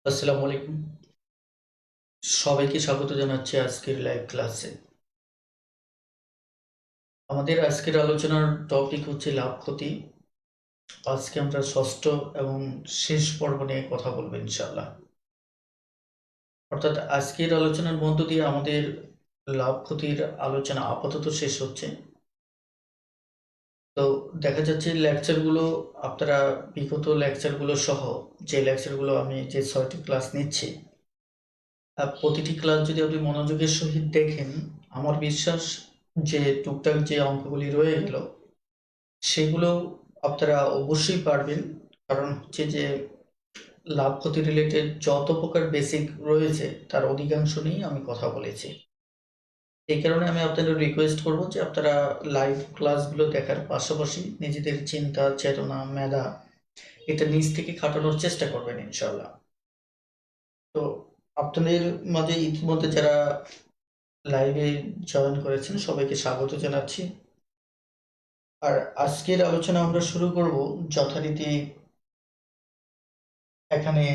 আসসালামু আলাইকুম। সবাইকে স্বাগত জানাচ্ছি আজকের লাইভ ক্লাসে। আমাদের আজকের আলোচনার টপিক হচ্ছে লাভ ক্ষতি। আজকে আমরা ষষ্ঠ এবং শেষ পর্ব নিয়ে কথা বলবো ইনশাআল্লাহ। অর্থাৎ আজকের আলোচনার মধ্য দিয়ে আমাদের লাভ ক্ষতির আলোচনা আপাতত শেষ হচ্ছে। তো দেখা যাচ্ছে লেকচারগুলো আপনারা বিগত লেকচারগুলো সহ যে লেকচারগুলো আমি যে ৬টি ক্লাস নিচ্ছি, প্রতিটি ক্লাস যদি আপনি মনোযোগের সহিত দেখেন, আমার বিশ্বাস যে টুকটাক যে অঙ্কগুলি রয়ে গেল সেগুলো আপনারা অবশ্যই পারবেন। কারণ হচ্ছে যে লাভ ক্ষতি রিলেটেড যত প্রকার বেসিক রয়েছে তার অধিকাংশ নিয়েই আমি কথা বলেছি। এই কারণে আমি আপনাদের রিকোয়েস্ট করব যে আপনারা লাইভ ক্লাসগুলো দেখার পাশাপাশি নিজেদের চিন্তা চেতনা মেধা এটা নিজ থেকে খাটানোর চেষ্টা করবেন ইনশাল্লাহ। তো আপনাদের মাঝে ইতিমধ্যে যারা লাইভে জয়েন করেছেন সবাইকে স্বাগত জানাচ্ছি। আর আজকের আলোচনা আমরা শুরু করব যথারীতি এখানে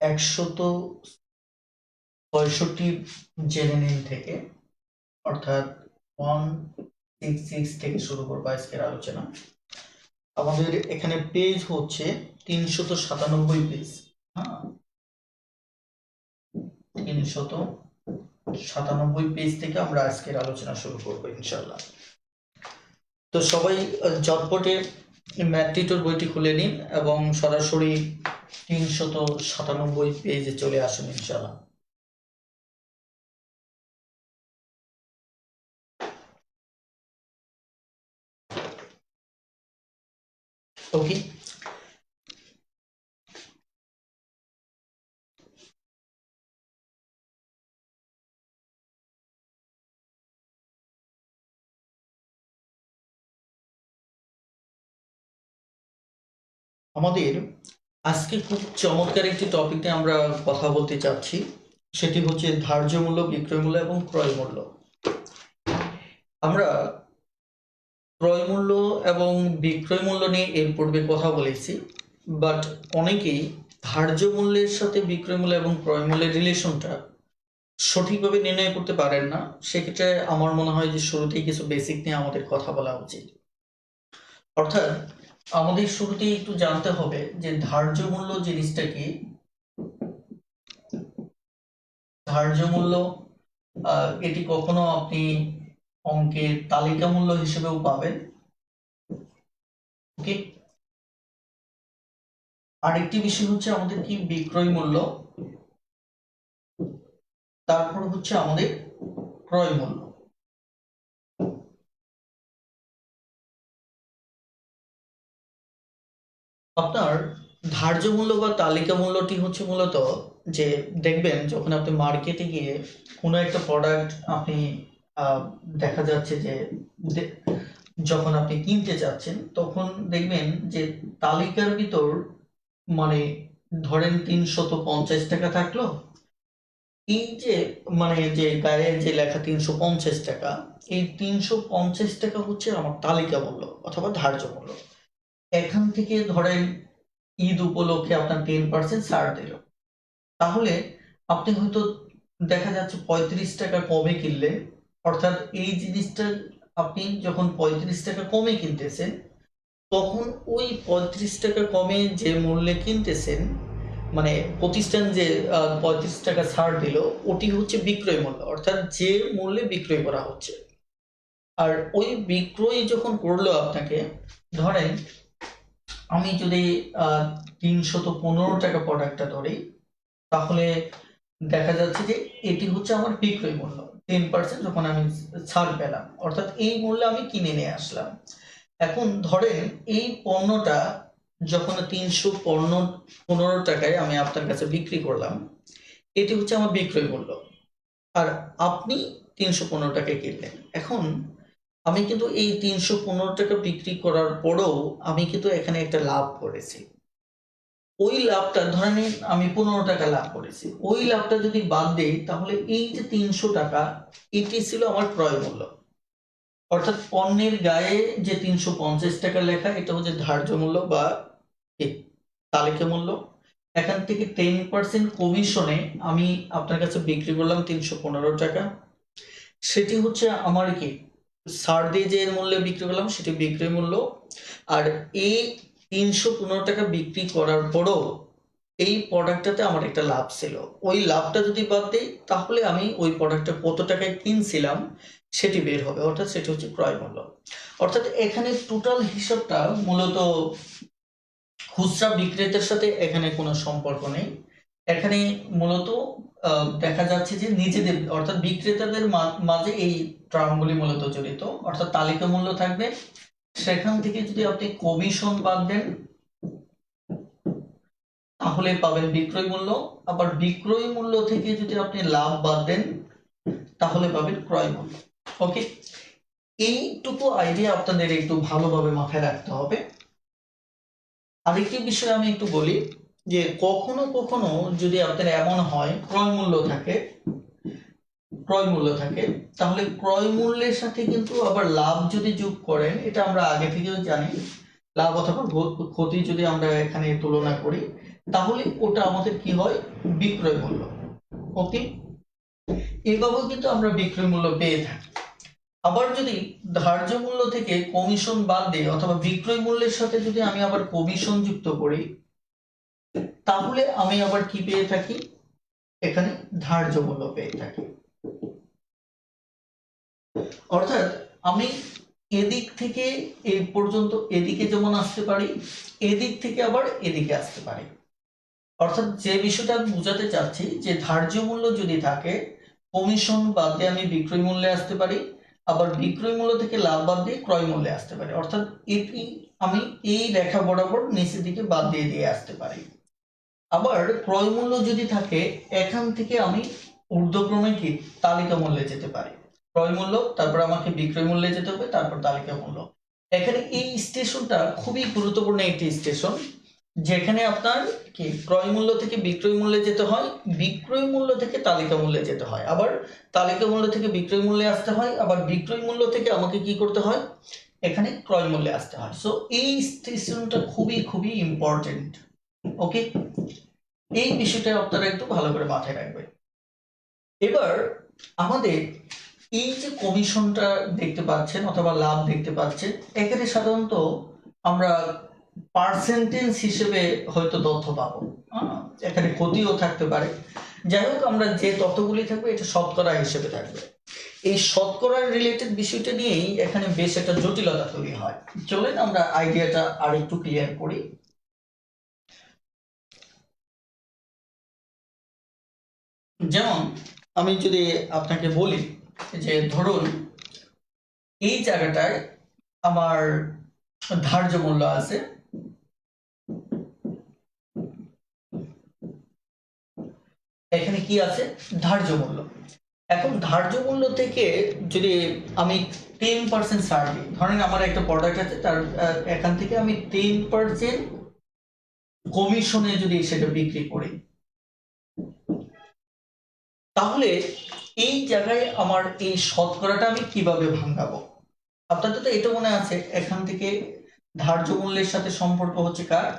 ১৬৫ জেনে নিন থেকে, অর্থাৎ 166 থেকে শুরু করবো আজকের আলোচনা। আমাদের এখানে পেজ হচ্ছে ৩৯৭ পেজ। হ্যাঁ, ৩৯৭ পেজ থেকে আমরা আজকের আলোচনা শুরু করবো ইনশাল্লাহ। তো সবাই ঝটপটে ম্যাথটিটোর বইটি খুলে নিন এবং সরাসরি ৩৯৭ পেজে চলে আসুন ইনশাল্লাহ। ওকে, আমাদের আজকে খুব চমৎকার একটি টপিক নিয়ে আমরা কথা বলতে চাচ্ছি। সেটি হচ্ছে ধার্য মূল্য, বিক্রয় মূল্য এবং ক্রয় মূল্য। আমরা ক্রয় মূল্য এবং বিক্রয় মূল্য নিয়ে এর পূর্বে কথা বলেছি, বাট অনেকেই ধার্য মূল্যের সাথে বিক্রয় মূল্য এবং ক্রয় মূল্যের রিলেশনটা সঠিকভাবে নির্ণয় করতে পারেন না। সেক্ষেত্রে আমার মনে হয় যে শুরুতেই কিছু বেসিক নিয়ে আমাদের কথা বলা উচিত। অর্থাৎ আমাদের শুরুতেই একটু জানতে হবে যে ধার্য মূল্য জিনিসটা কি। ধার্য মূল্য এটি কখনো আপনি অঙ্কের তালিকা মূল্য হিসেবেও পাবেন। ওকে, আরেকটি বিষয় হচ্ছে আমাদের কি বিক্রয় মূল্য, তারপর হচ্ছে আমাদের ক্রয় মূল্য। আপনার ধার্য মূল্য বা তালিকা মূল্যটি হচ্ছে মূলত যে দেখবেন যখন আপনি মার্কেটে গিয়ে কোনো একটা প্রোডাক্ট আপনি দেখা যাচ্ছে যে যখন আপনি কিনতে যাচ্ছেন তখন দেখবেন যে তালিকার ভিতর মানে ধরেন ৩৫০ টাকা থাকলো। এই যে যে গায়ে যে লেখা ৩৫০ টাকা, এই ৩৫০ টাকা হচ্ছে আমার তালিকা মূল্য অথবা ধার্য মূল্য। এখান থেকে ধরেন ঈদ উপলক্ষে আপনার 10% ছাড় দিল, তাহলে আপনি হয়তো দেখা যাচ্ছে ৩৫ টাকা কমে কিনলেন। অর্থাৎ এই জিনিসটা আপনি যখন ৩৫ টাকা কমে কিনতেছেন তখন ওই ৩৫ টাকা কমে যে মূল্যে কিনতেছেন, প্রতিষ্ঠান যে ৩৫ টাকা ছাড় দিল, ওটি হচ্ছে বিক্রয় মূল্য, অর্থাৎ যে মূল্যে বিক্রয় করা হচ্ছে। আর ওই বিক্রয় যখন করলো আপনাকে, ধরেন আমি যদি ৩১৫ টাকা প্রোডাক্টটা ধরি, তাহলে দেখা যাচ্ছে যে এটি হচ্ছে আমার বিক্রয় মূল্য। 10% যখন আমি ছাড় পেলাম, অর্থাৎ এই মূল্যে আমি কিনে নিয়ে আসলাম। এখন ধরেন এই পণ্যটা যখন ৩১৫ টাকায় আমি আপনার কাছে বিক্রি করলাম, এটি হচ্ছে আমার বিক্রয় মূল্য। আর আপনি ৩১৫ টাকায় কিনলেন। এখন আমি কিন্তু এই ৩১৫ টাকা বিক্রি করার পরেও আমি কিন্তু এখানে একটা লাভ করেছি। ওই লাভটা ধরে নিন আমি ১৫ টাকা লাভ করেছি। ওই লাভটা যদি বাদ দেই তাহলে এই যে ৩০০ টাকা, এটি ছিল আমার ক্রয় মূল্য। অর্থাৎ পণ্যের গায়ে যে ৩৫০ টাকা লেখা, এটা হচ্ছে ধার্য মূল্য বা তালিকা মূল্য। এখান থেকে 10% কমিশনে আমি আপনার কাছে বিক্রি করলাম 315 টাকা। সেটি হচ্ছে আমার কি ছাড় দিয়ে যে মূল্যে বিক্রি করলাম সেটি বিক্রয় মূল্য। আর এই 315 টাকা বিক্রি করার পরও এই প্রোডাক্টটাতে আমার একটা লাভ ছিল। ওই লাভটা যদি বাদ দিই তাহলে আমি ওই প্রোডাক্টটা কত টাকায় কিনছিলাম সেটি বের হবে, অর্থাৎ সেটি হচ্ছে ক্রয় মূল্য। অর্থাৎ এখানে টোটাল হিসাবটা মূলত খুচরা বিক্রেতার সাথে এখানে কোনো সম্পর্ক নেই। এখানে মূলত দেখা যাচ্ছে যে নিজেদের অর্থাৎ বিক্রেতাদের মাঝে এই টার্মগুলি মূলত জড়িত। অর্থাৎ তালিকা মূল্য থাকবে, সেখান থেকে যদি আপনি কমিশন বাদ দেন তাহলে পাবেন বিক্রয় মূল্য। আবার বিক্রয় মূল্য থেকে যদি আপনি লাভ বাদ দেন তাহলে পাবেন ক্রয় মূল্য। ওকে, এইটুকু আইডিয়া আপনাদের একটু ভালোভাবে মাথায় রাখতে হবে। আরেকটি বিষয় আমি একটু বলি যে কখনো কখনো যদি আপনার এমন হয় ক্রয় মূল্য থাকে তাহলে ক্রয় মূল্যের সাথে কিন্তু আবার লাভ যদি যোগ করেন, এটা আমরা আগে থেকেও জানি, লাভ অথবা ক্ষতি যদি আমরা এখানে তুলনা করি তাহলে ওটা আমাদের কি হয় বিক্রয় মূল্য। ওকে, এভাবেও কিন্তু আমরা বিক্রয় মূল্য পেয়ে থাকি। আবার যদি ধার্য মূল্য থেকে কমিশন বাদ দিই অথবা বিক্রয় মূল্যের সাথে যদি আমি আবার কমিশন যুক্ত করি তাহলে আমি আবার কি পেয়ে থাকি, এখানে ধার্য মূল্য পেয়ে থাকি। অর্থাৎ আমি এদিক থেকে এই পর্যন্ত এদিকে যেমন আসতে পারি, এদিক থেকে আবার এদিকে আসতে পারি। অর্থাৎ যে বিষয়টা আমি বোঝাতে চাচ্ছি যে ধার্য মূল্য যদি থাকে কমিশন বাদ দিয়ে আমি বিক্রয় মূল্যে আসতে পারি, আবার বিক্রয় মূল্য থেকে লাভ বাদ দিয়ে ক্রয় মূল্যে আসতে পারি। অর্থাৎ এটি আমি এই রেখা বরাবর নিচের দিকে বাদ দিয়ে আসতে পারি। আবার ক্রয় মূল্য যদি থাকে এখান থেকে আমি ঊর্ধ্বক্রমে কি তালিকা মূল্যে যেতে পারি। ক্রয় মূল্য, তারপর আমাকে বিক্রয় মূল্যে যেতে হবে, তারপর তালিকা মূল্য। এখানে এই স্টেশনটা খুবই গুরুত্বপূর্ণ একটি স্টেশন, যেখানে আপনার কি ক্রয় মূল্য থেকে বিক্রয় মূল্যে যেতে হয়, বিক্রয় মূল্য থেকে তালিকা মূল্যে যেতে হয়, আবার তালিকা মূল্য থেকে বিক্রয় মূল্যে আসতে হয়, আবার বিক্রয় মূল্য থেকে আমাকে কি করতে হয় এখানে ক্রয় মূল্যে আসতে হয়। সো এই স্টেশনটা খুবই খুবই ইম্পর্টেন্ট। ওকে, এই বিষয়টা আপনারা একটু ভালো করে মাথায় রাখবেন। এবার আমাদের এই যে কমিশনটা দেখতে পাচ্ছেন অথবা লাভ দেখতে পাচ্ছেন, এখানে সাধারণত আমরা পার্সেন্টেজ হিসেবে হয়তো তথ্য পাবো, এখানে ক্ষতিও থাকতে পারে। যাই হোক, আমরা যে তথ্যগুলি থাকবে এটা শতকরা হিসেবে থাকবে। এই শতকরা রিলেটেড বিষয়টা নিয়েই এখানে বেশ একটা জটিলতা তৈরি হয়। চলেন আমরা আইডিয়াটা আর একটু ক্লিয়ার করি। যেমন আমি যদি আপনাকে বলি যে ধরুন এই জায়গাটায় আমার ধার্য মূল্য আছে, এখানে কি আছে ধার্য মূল্য। এখন ধার্য মূল্য থেকে যদি আমি 10% ছাড় দিই, ধরেন আমার একটা প্রোডাক্ট আছে তার এখান থেকে আমি 10% কমিশনে যদি সেটা বিক্রি করি তাহলে এই জায়গায় আমার এই শতকরাটা আমি কিভাবে ভাঙাবো। আপনাদের তো এটা মনে আছে এখান থেকে ধার্য মূল্যের সাথে সম্পর্ক হচ্ছে কার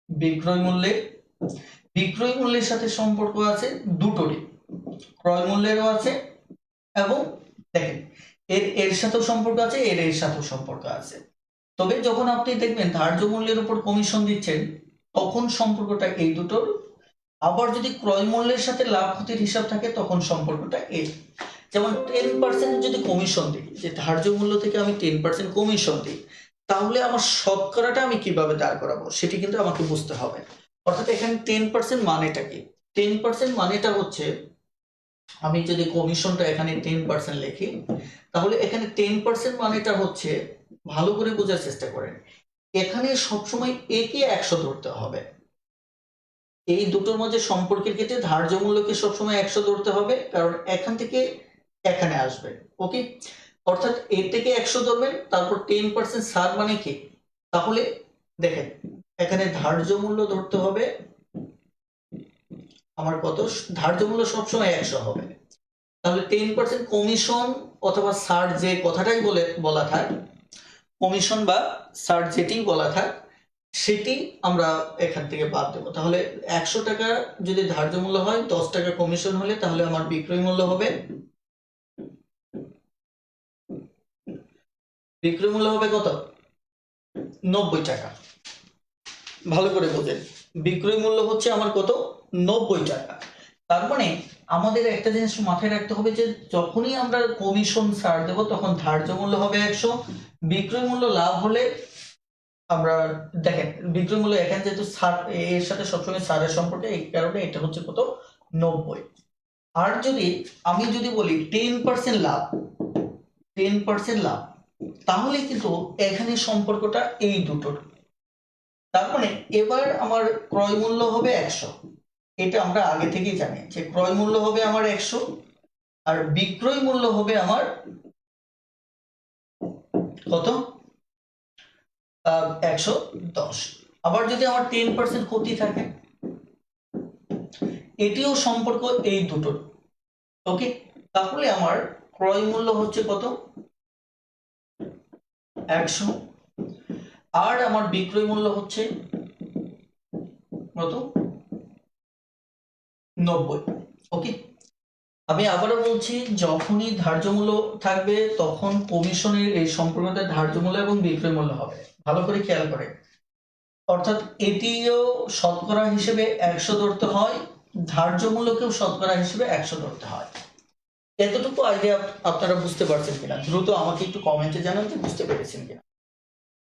বিক্রয় মূল্যের। বিক্রয় মূল্যের সাথে সম্পর্ক আছে দুটোরই, ক্রয় মূল্যেরও আছে এবং দেখেন এর এর সাথেও সম্পর্ক আছে, এর সাথেও সম্পর্ক আছে। তবে যখন আপনি দেখবেন ধার্য মূল্যের উপর কমিশন দিচ্ছেন তখন সম্পর্কটা এই দুটোর। আবার যদি ক্রয় মূল্যের সাথে লাভ ক্ষতির হিসাব থাকে তখন সম্পর্কটা এর। যেমন 10% যদি কমিশন দিই, যে ধার্য মূল্য থেকে আমি 10% কমিশন দিই, তাহলে আমার শতকরাটা আমি কিভাবে দাঁড় করাবো সেটি কিন্তু আমাকে বুঝতে হবে। অর্থাৎ এখানে 10% মানেটা কি, 10% মানেটা হচ্ছে আমি যদি কমিশনটা এখানে 10% লিখি তাহলে এখানে 10% মানেটা হচ্ছে, ভালো করে বোঝার চেষ্টা করেন, এখানে সবসময় একে 100 ধরতে হবে। এই দুটোর মধ্যে সম্পর্কের ক্ষেত্রে ধার্য মূল্যকে সবসময় 100 ধরতে হবে, কারণ এখান থেকে এখানে আসবে। ওকে, অর্থাৎ এর থেকে 100 ধরবেন, তারপর 10% ছাড় মানে কি, তাহলে দেখেন এখানে ধার্য মূল্য ধরতে হবে আমার কত, ধার্য মূল্য সবসময় 100 হবে। তাহলে 10% কমিশন অথবা ছাড় যে কথাটাই বলা থাক, কমিশন বা ছাড় যেটি বলা থাক, সেটি আমরা এখান থেকে বাদ দেবো। তাহলে 100 টাকা যদি ধার্য মূল্য হয়, 10 টাকা কমিশন হলে তাহলে আমার বিক্রয় মূল্য হবে কত? 90 টাকা। ভালো করে বোঝেন, বিক্রয় মূল্য হচ্ছে আমার কত? 90 টাকা। তার মানে আমাদের একটা জিনিস মাথায় রাখতে হবে যে যখনই আমরা কমিশন ছাড় দেবো তখন ধার্য মূল্য হবে 100, বিক্রয় মূল্য লাভ হলে আমরা দেখেন বিক্রয় মূল্য এখানে যেহেতু ছাড় এর সাথে সবসময় ছাড়ের সম্পর্কে, এই কারণে এটা হচ্ছে কত? 90। আর যদি আমি যদি বলি 10% লাভ, 10% লাভ, তাহলে কিন্তু এখানে সম্পর্কটা এই দুটোর। তার মানে এবার আমার ক্রয় মূল্য হবে 100, এটা আমরা আগে থেকেই জানি যে ক্রয় মূল্য হবে আমার 100 আর বিক্রয় মূল্য হবে আমার কত? 110। আবার যদি আমার 10% ক্ষতি থাকে, এটিও সম্পর্ক এই দুটোর। ওকে, তাহলে আমার ক্রয় মূল্য হচ্ছে কত? 100 আর আমার বিক্রয় মূল্য হচ্ছে কত? 90। ওকে, আমি আবারও বলছি, যখনই ধার্য মূল্য থাকবে তখন কমিশনের এই সম্পর্কটা ধার্য মূল্য এবং বিক্রয় মূল্য হবে। ভালো করে খেয়াল করে, অর্থাৎ এটিও শতকরা হিসেবে 100 ধরতে হয়, ধার্য মূল্যকেও শতকরা হিসেবে 100 ধরতে হয়। এতটুকু আইডিয়া আপনারা বুঝতে পারছেন কিনা? দ্রুত আমাকে একটু কমেন্টে জানান যে বুঝতে পেরেছেন কিনা,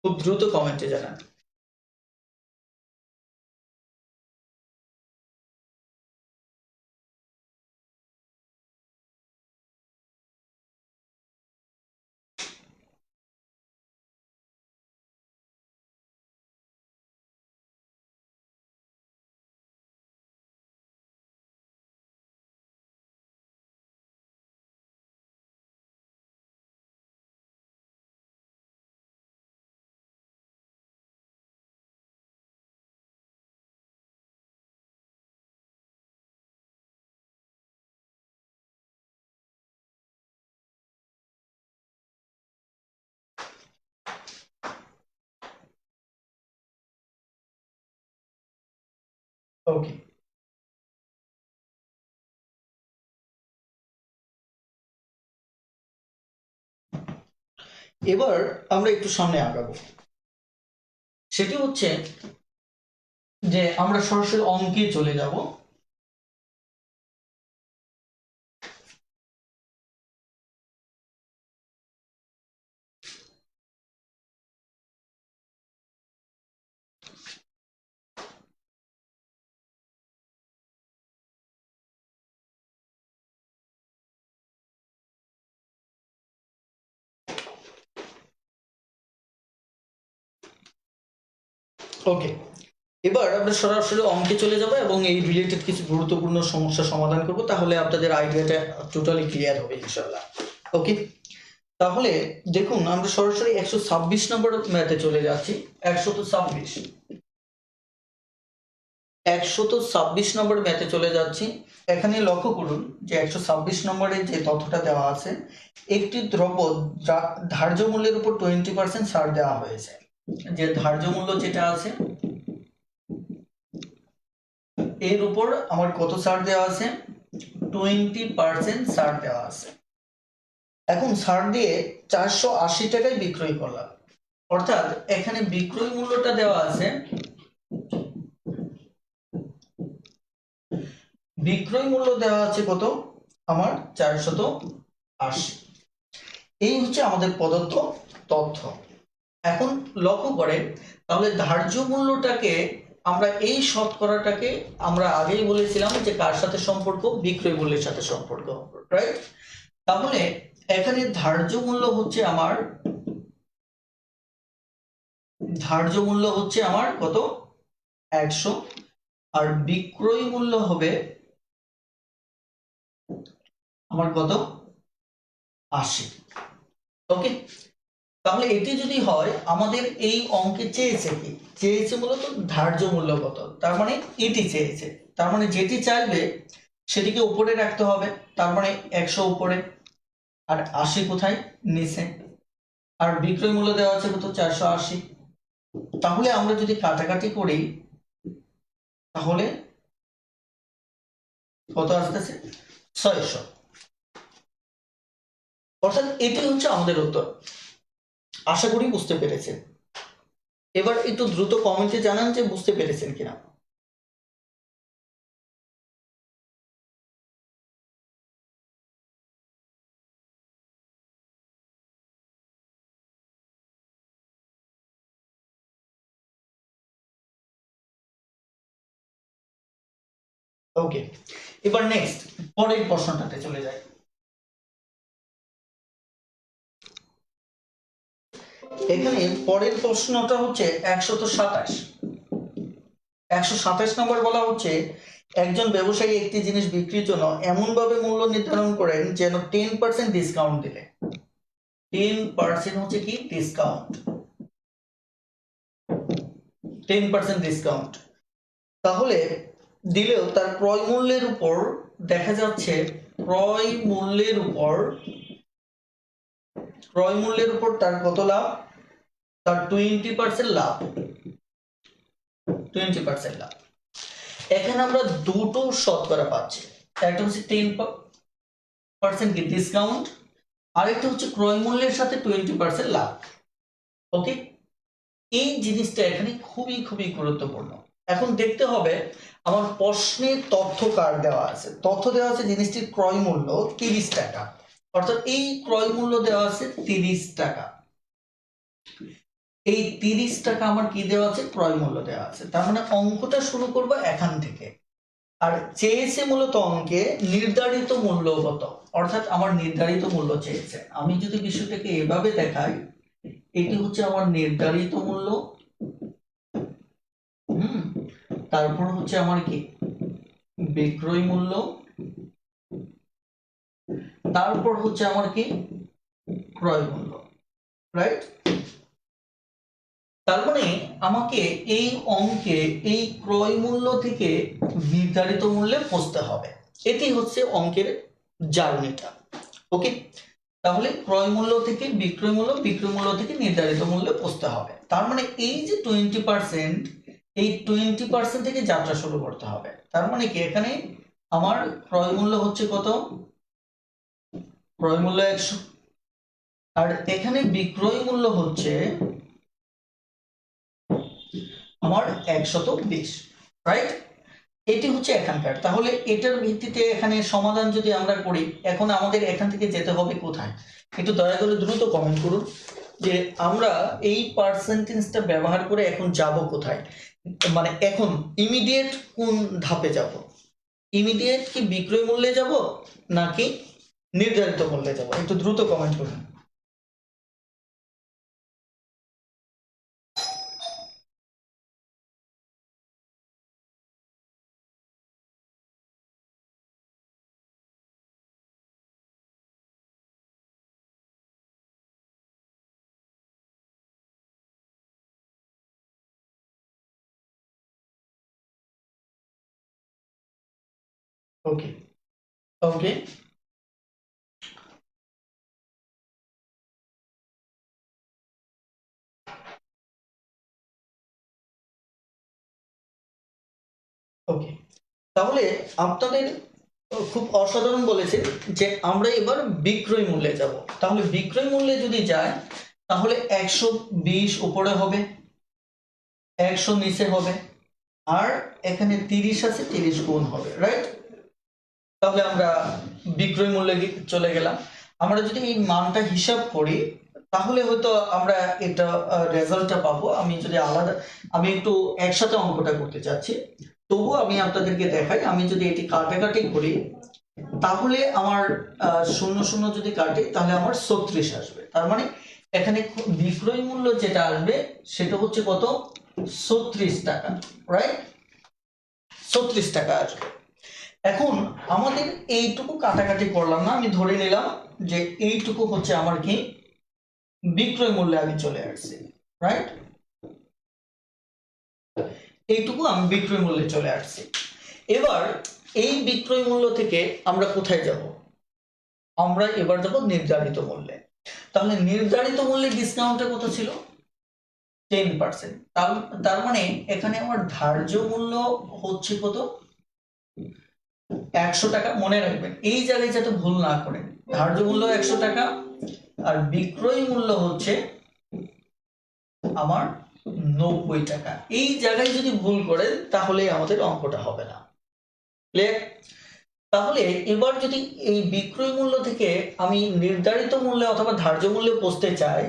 খুব দ্রুত কমেন্টে জানান। ওকে, এবার আমরা একটু সামনে আগাবো। সেটি হচ্ছে যে আমরা সরাসরি অঙ্কে চলে যাব। ওকে, এবার আমরা সরাসরি অঙ্কে চলে যাব এবং এই রিলেটেড কিছু গুরুত্বপূর্ণ সমস্যা সমাধান করব, তাহলে আপনাদের আইডিয়াটা টোটালি ক্লিয়ার হবে ইনশাআল্লাহ। ওকে, তাহলে দেখুন আমরা সরাসরি 126 নম্বর ম্যাথে চলে যাচ্ছি। 126, 126 নম্বর ম্যাথে চলে যাচ্ছি। এখানে লক্ষ্য করুন যে 126 নম্বরে যে তথ্যটা দেওয়া আছে, একটি দ্রব্য ধার্য মূল্যের উপর 20% ছাড় দেওয়া হয়েছে। যে ধার্য মূল্য যেটা আছে এর উপর আমার কত ছাড় দেওয়া আছে? 20% ছাড় দেওয়া আছে। এখন ছাড় দিয়ে 480 টাকায় বিক্রয় করলাম, অর্থাৎ এখানে বিক্রয় মূল্যটা দেওয়া আছে, বিক্রয় মূল্য দেওয়া আছে কত? আমার 480। এই হচ্ছে আমাদের প্রদত্ত তথ্য। এখন লক্ষ্য করেন, তাহলে ধার্য মূল্যটাকে আমরা এই শতকরাটাকে আমরা আগেই বলেছিলাম যে কার সাথে সম্পর্ক? বিক্রয় মূল্যের সাথে সম্পর্ক, রাইট? তাহলে এখানে ধার্য মূল্য হচ্ছে আমার, ধার্য মূল্য হচ্ছে আমার কত? 100 আর বিক্রয় মূল্য হবে আমার কত? 80। ওকে, তাহলে এটি যদি হয়, আমাদের এই অঙ্কে চেয়েছে কি? চেয়েছে মূলত ধার্য মূল্য কত, তার মানে এটি চেয়েছে, তার মানে যেটি চাইবে সেটিকে উপরে রাখতে হবে, তার মানে 100 উপরে আর 80 কোথায়? নিচে। আর বিক্রয় মূল্য দেওয়া আছে কত? 480। তাহলে আমরা যদি কাটাকাটি করি তাহলে কত আসতেছে? 600। অর্থাৎ এটি হচ্ছে আমাদের উত্তর। আশা করি বুঝতে পেরেছেন। এবার একটু দ্রুত কমেন্টে জানান যে বুঝতে পেরেছেন কিনা। ওকে, এবার নেক্সট পরের প্রশ্নটাতে চলে যাই। এখানে পরের প্রশ্নটা হচ্ছে 127। 127 নম্বর বলা হচ্ছে, একজন ব্যবসায়ী একটি জিনিস বিক্রির জন্য এমনভাবে মূল্য নির্ধারণ করেন যেন 10% ডিসকাউন্ট দিলে। 10% হচ্ছে কি? ডিসকাউন্ট। 10% ডিসকাউন্ট তাহলে দিলেও তার ক্রয় মূল্যের উপর দেখা যাচ্ছে ক্রয় মূল্যের উপর তার কত লাভ? তার 20% লাভ। 20% লাভ। এখানে আমরা দুটো শতকরা পাচ্ছি, একটা হচ্ছে 10% কি ডিসকাউন্ট, আরেকটা হচ্ছে ক্রয় মূল্যের সাথে 20% লাভ। ওকে, এই জিনিসটা এখানে খুবই খুবই গুরুত্বপূর্ণ। এখন দেখতে হবে আমার প্রশ্নে তথ্য কার দেওয়া আছে। তথ্য দেওয়া আছে জিনিসটির ক্রয় মূল্য 30 টাকা, অর্থাৎ এই ক্রয় মূল্য দেওয়া আছে 30 টাকা। এই 30 টাকা আমার কি দেওয়া আছে? ক্রয় মূল্য দেওয়া আছে। তার মানে অঙ্কটা শুরু করবো এখান থেকে। আর চেয়েছে মূলত অঙ্কে নির্ধারিত মূল্য কত, অর্থাৎ আমার নির্ধারিত মূল্য চেয়েছে। আমি যদি বিষয়টাকে এভাবে দেখাই, এটি হচ্ছে আমার নির্ধারিত মূল্য। তারপর হচ্ছে আমার কি? বিক্রয় মূল্য। তারপর হচ্ছে আমার কি? ক্রয় মূল্য। রাইট? তার মানে আমাকে এই অঙ্কে এই ক্রয় মূল্য থেকে নির্ধারিত মূল্যে পৌঁছতে হবে। এটি হচ্ছে অঙ্কের জার্নিটা। ওকে, তাহলে ক্রয় মূল্য থেকে বিক্রয় মূল্য, বিক্রয় মূল্য থেকে নির্ধারিত মূল্যে পৌঁছতে হবে। তার মানে এই যে 20%, এই 20% থেকে যাত্রা শুরু করতে হবে। তার মানে কি এখানে আমার ক্রয় মূল্য হচ্ছে কত? ক্রয় মূল্য 100, আর এখানে বিক্রয় মূল্য হচ্ছে আমার 120। রাইট? এটি হচ্ছে এখানকার। তাহলে এটার ভিত্তিতে এখানে সমাধান যদি আমরা করি, এখন আমাদের এখান থেকে যেতে হবে কোথায়? একটু দয়া করে দ্রুত কমেন্ট করুন যে আমরা এই পার্সেন্টেজটা ব্যবহার করে এখন যাব কোথায়, মানে এখন ইমিডিয়েট কোন ধাপে যাব? ইমিডিয়েট কি বিক্রয় মূল্যে যাব নাকি নির্ধারিত মূল্যে যাব? একটু দ্রুত কমেন্ট করুন। ওকে, ওকে, ওকে। তাহলে আপনাদের খুব অসাধারণ বলেছেন যে আমরা এবার বিক্রয় মূল্যে যাব। তাহলে বিক্রয় মূল্যে যদি যাই তাহলে 120 উপরে হবে, 100 নিচে হবে, আর এখানে 30 আছে, 30 গুণ হবে। রাইট? তাহলে আমরা বিক্রয় মূল্যে চলে গেলাম। আমরা যদি এই মানটা হিসাব করি তাহলে হয়তো আমরা এটা রেজাল্টটা পাবো। আমি যদি আলাদা, আমি একটু একসাথে অঙ্কটা করতে চাচ্ছি, তবুও আমি আপনাদেরকে দেখাই। আমি যদি এটি কাটাকাটি করি তাহলে আমার শূন্য শূন্য যদি কাটে তাহলে আমার 36 আসবে। তার মানে এখানে বিক্রয় মূল্য যেটা আসবে সেটা হচ্ছে কত? 36 টাকা। রাইট? 36 টাকা আসবে। এখন আমাদের এইটুকু কাটাকাটি করলাম না, আমি ধরে নিলাম যে এইটুকু হচ্ছে আমার কি? বিক্রয় মূল্যে আমি চলে আসছি। রাইট? এইটুকু আমি বিক্রয় মূল্যে চলে আসছি। এবার এই বিক্রয় মূল্য থেকে আমরা কোথায় যাব? আমরা এবার যাব নির্ধারিত মূল্যে। তাহলে নির্ধারিত মূল্যে ডিসকাউন্টটা কত ছিল? 10%। তার মানে এখানে আমার ধার্য মূল্য হচ্ছে কত, 100 টাকা। মনে রাখবেন এই জায়গায় যাতে ভুল না করেন, ধার্য মূল্য 100 টাকা আর বিক্রয় মূল্য হচ্ছে আমার 90 টাকা। এই জায়গায় যদি ভুল করেন তাহলে আমাদের অঙ্কটা হবে না। ক্লিয়ার? তাহলে এবার যদি এই বিক্রয় মূল্য থেকে আমি নির্ধারিত মূল্যে অথবা ধার্য মূল্যে পৌঁছতে চাই,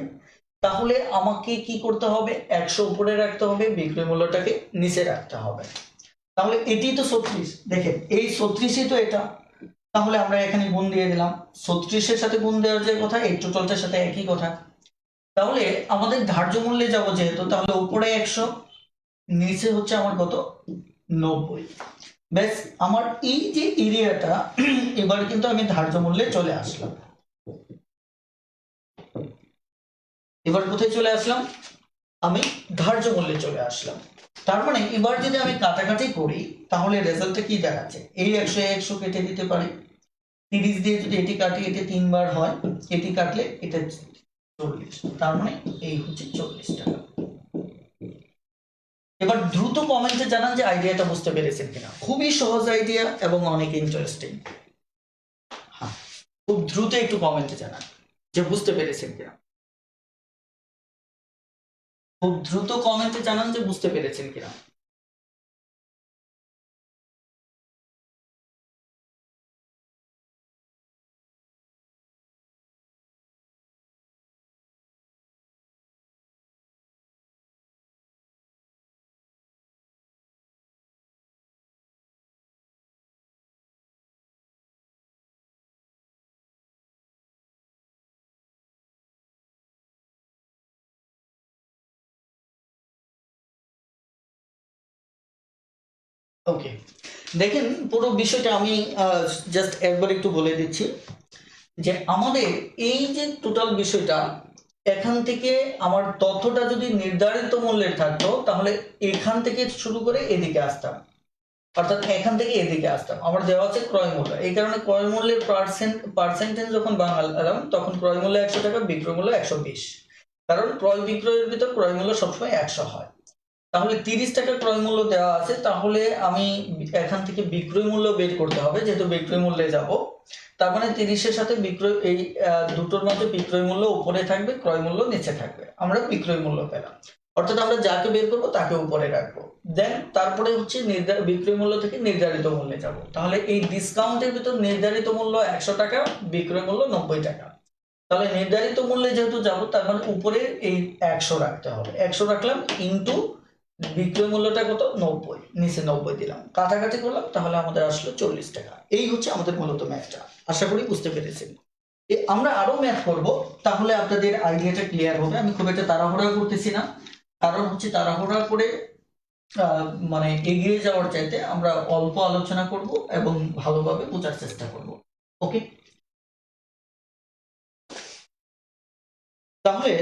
তাহলে আমাকে কি করতে হবে, 100 উপরে রাখতে হবে, বিক্রয় মূল্যটাকে নিচে রাখতে হবে। তাহলে এটি তো 36, দেখেন এই 36ই তো এটা, তাহলে আমরা এখানে গুণ দিয়ে দিলাম। 36-এর সাথে গুণ দেওয়ার যে কথা, এই টোটালটার সাথে একই কথা। তাহলে আমাদের ধার্য মূল্যে যাব যেহেতু, তাহলে উপরে 100, নিচে হচ্ছে আমার কত, 90। ব্যাস, আমার এই যে এরিয়াটা, এবার কিন্তু আমি ধার্য মূল্যে চলে আসলাম। এবার কোথায় চলে আসলাম, আমি ধার্য মূল্যে চলে আসলাম। তার মানে এবার যদি আমি কাটাকাটি করি তাহলে রেজাল্টটা কি দেখাচ্ছে, এই 100 100 কেটে দিতে পারি, 30 দিয়ে যদি এটি কাটি, এটি 3 বার হয়, এটি কাটলে এটা 40, তার মানে এই হচ্ছে 40 টাকা। এবার দ্রুত কমেন্টে জানান যে আইডিয়াটা বুঝতে পেরেছেন কিনা। খুবই সহজ আইডিয়া এবং অনেক ইন্টারেস্টিং। হ্যাঁ, খুব দ্রুত একটু কমেন্টে জানান যে বুঝতে পেরেছেন কিনা। খুব দ্রুত কমেন্টে জানান যে বুঝতে পেরেছেন কিনা। ওকে, দেখেন পুরো বিষয়টা আমি জাস্ট একবার একটু বলে দিচ্ছি যে আমাদের এই যে টোটাল বিষয়টা, এখান থেকে আমার তথ্যটা যদি নির্ধারিত মূল্যের থাকতো তাহলে এখান থেকে শুরু করে এদিকে আসতাম, অর্থাৎ এখান থেকে এদিকে আসতাম। আমার দেওয়া আছে ক্রয় মূল্য, এই কারণে ক্রয় মূল্যের পার্সেন্টেজ যখন বাঙালাম তখন ক্রয় মূল্য 100 টাকা, বিক্রয় মূল্য 120, কারণ ক্রয় বিক্রয়ের ভিতর ক্রয় মূল্য সবসময় 100 হয়। তাহলে 30 টাকা ক্রয় মূল্য দেওয়া আছে, তাহলে আমি এখান থেকে বিক্রয় মূল্য বের করতে হবে, যেহেতু বিক্রয় মূল্যে যাব। তার মানে 30-এর সাথে বিক্রয়, এই দুটোর মধ্যে বিক্রয় মূল্য উপরে থাকবে, ক্রয় মূল্য নিচে থাকবে, আমরা বিক্রয় মূল্য পেলাম। অর্থাৎ আমরা যাকে বের করব তাকে উপরে রাখবো। দেন তারপরে হচ্ছে বিক্রয় মূল্য থেকে নির্ধারিত মূল্যে যাব। তাহলে এই ডিসকাউন্টের ভিতর নির্ধারিত মূল্য 100 টাকা, বিক্রয় মূল্য 90 টাকা। তাহলে নির্ধারিত মূল্যে যেহেতু যাব, তার মানে উপরে এই 100 রাখতে হবে, 100 রাখলাম ইন্টু বিক্রয় মূল্যটা কত, 90, নিচে 90 দিলাম, কাটাকাটি করলাম, তাহলে আমাদের আসলো 40 টাকা। এই হচ্ছে আমাদের মূলত ম্যাথটা। আশা করি বুঝতে পেরেছেন। আমরা আরো ম্যাথ করব, তাহলে আপনাদের আইডিয়াটা ক্লিয়ার হবে। আমি খুব একটা তাড়াহুড়া করতেছি না, কারণ হচ্ছে তাড়াহুড়া করে মানে এগিয়ে যাওয়ার চাইতে আমরা অল্প আলোচনা করব এবং ভালোভাবে বোঝার চেষ্টা করব। ওকে, তাহলে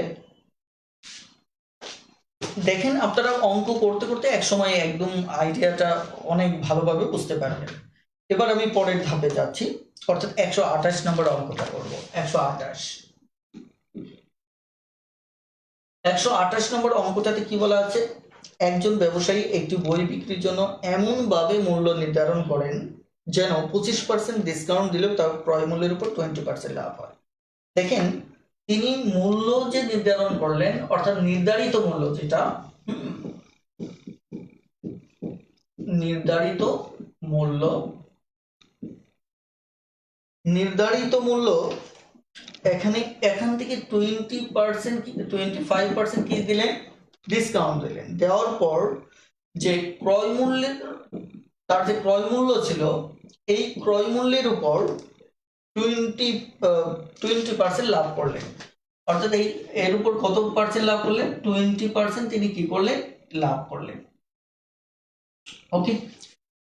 দেখেন আপনারা অঙ্ক করতে করতে এক সময় একদম আইডিয়াটা অনেক ভালোভাবে বুঝতে পারবেন। এবার আমি পরের ধাপে যাচ্ছি, অর্থাৎ 128 নম্বর অঙ্কটা করব। 128 নম্বর অঙ্কটাতে কি বলা আছে, একজন ব্যবসায়ী একটি বই বিক্রির জন্য এমন ভাবে মূল্য নির্ধারণ করেন যেন 25% ডিসকাউন্ট দিলেও তার ক্রয় মূল্যের উপর 20% লাভ হয়। দেখেন তিনি মূল্য যে নির্ধারণ করলেন, অর্থাৎ নির্ধারিত মূল্য যেটা, নির্ধারিত মূল্য, নির্ধারিত মূল্য এখানে এখান থেকে 20% কি 25% কি দিলেন, ডিসকাউন্ট দিলেন। দেওয়ার পর যে ক্রয় মূল্যের, তার যে ক্রয় মূল্য ছিল, এই ক্রয় মূল্যের উপর 20% লাভ করলেন। অর্থাৎ এই এর উপর কত পার্সেন্ট লাভ করলেন, 20% তিনি কি করলেন, লাভ করলেন। ওকে,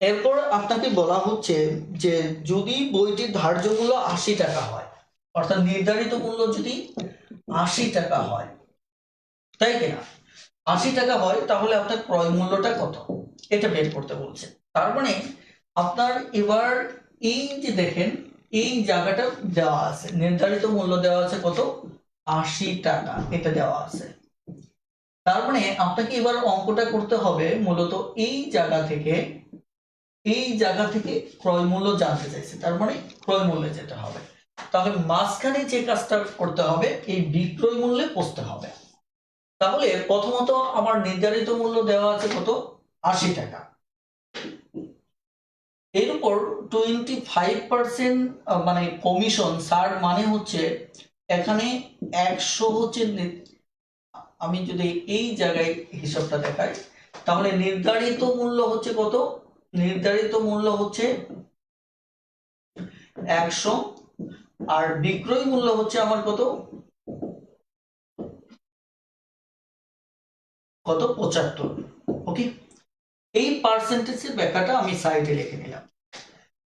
এরপর আপনাকে বলা হচ্ছে যে যদি বইটির ধার্য মূল্য 80 টাকা হয়, অর্থাৎ নির্ধারিত মূল্য যদি 80 টাকা হয়, তাই কিনা, 80 টাকা হয়, তাহলে আপনার ক্রয় মূল্যটা কত এটা বের করতে বলছে। তার মানে আপনার এবার এই যে দেখেন এই জায়গাটা দেওয়া আছে, নির্ধারিত মূল্য দেওয়া আছে কত, 80 টাকা, এটা দেওয়া আছে। তার মানে আপনাকে এবার অঙ্কটা করতে হবে মূলত এই জায়গা থেকে ক্রয় মূল্য জানতে চাইছে, তার মানে ক্রয় মূল্যে যেতে হবে। তাহলে মাঝখানে যে কাজটা করতে হবে এই বিক্রয় মূল্যে পৌঁছতে হবে। তাহলে প্রথমত আমার নির্ধারিত মূল্য দেওয়া আছে কত, 80 টাকা। এর উপর 25% মানে কমিশন স্যার, মানে হচ্ছে এখানে 100 হচ্ছে আমি যদি এই জায়গায় হিসাবটা দেখাই তাহলে নির্ধারিত মূল্য হচ্ছে কত, নির্ধারিত মূল্য হচ্ছে 100 আর বিক্রয় মূল্য হচ্ছে আমার কত 75। ওকে, এই পার্সেন্টেজের ব্যাখ্যাটা আমি সাইডে লিখে নিলাম।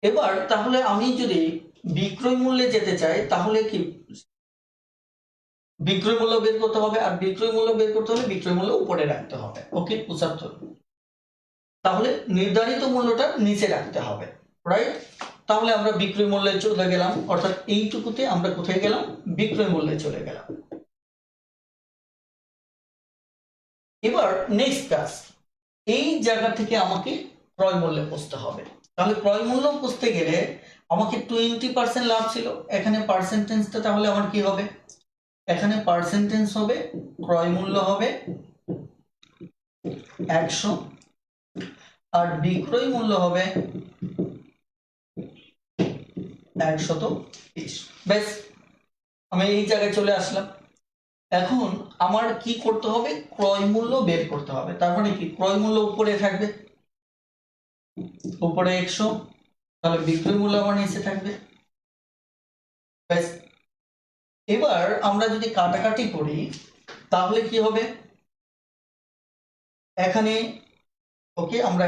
এবার তাহলে আমি যদি বিক্রয় মূল্যে যেতে চাই তাহলে কি বিক্রয় মূল্য বের করতে হবে, আর বিক্রয় মূল্য বের করতে হলে বিক্রয় মূল্য উপরে রাখতে হবে। ওকে 75, তাহলে নির্ধারিত মূল্যটা নিচে রাখতে হবে, রাইট। তাহলে আমরা বিক্রয় মূল্যে চলে গেলাম, অর্থাৎ এইটুকুতে আমরা কোথায় গেলাম, বিক্রয় মূল্যে চলে গেলাম। এবার নেক্সট কাজ, এই জায়গা থেকে আমাকে ক্রয় মূল্যে পৌঁছতে হবে। তাহলে ক্রয় মূল্য পৌঁছতে গেলে আমাকে 20% লাভ ছিল, এখানে পার্সেন্টেজটা তাহলে আমার কি হবে, এখানে পার্সেন্টেজ হবে ক্রয় মূল্য হবে 100 আর বিক্রয় মূল্য হবে 120। বেশ, আমি এই জায়গায় চলে আসলাম। এখন আমার কি করতে হবে, ক্রয় মূল্য বের করতে হবে। তার মানে কি, ক্রয় মূল্য উপরে থাকবে, উপরে 100, তাহলে বিক্রয় মূল্য আমার নিচে থাকবে। ব্যাস, এবার আমরা যদি কাটাকাটি করি তাহলে কি হবে, এখানে ওকে আমরা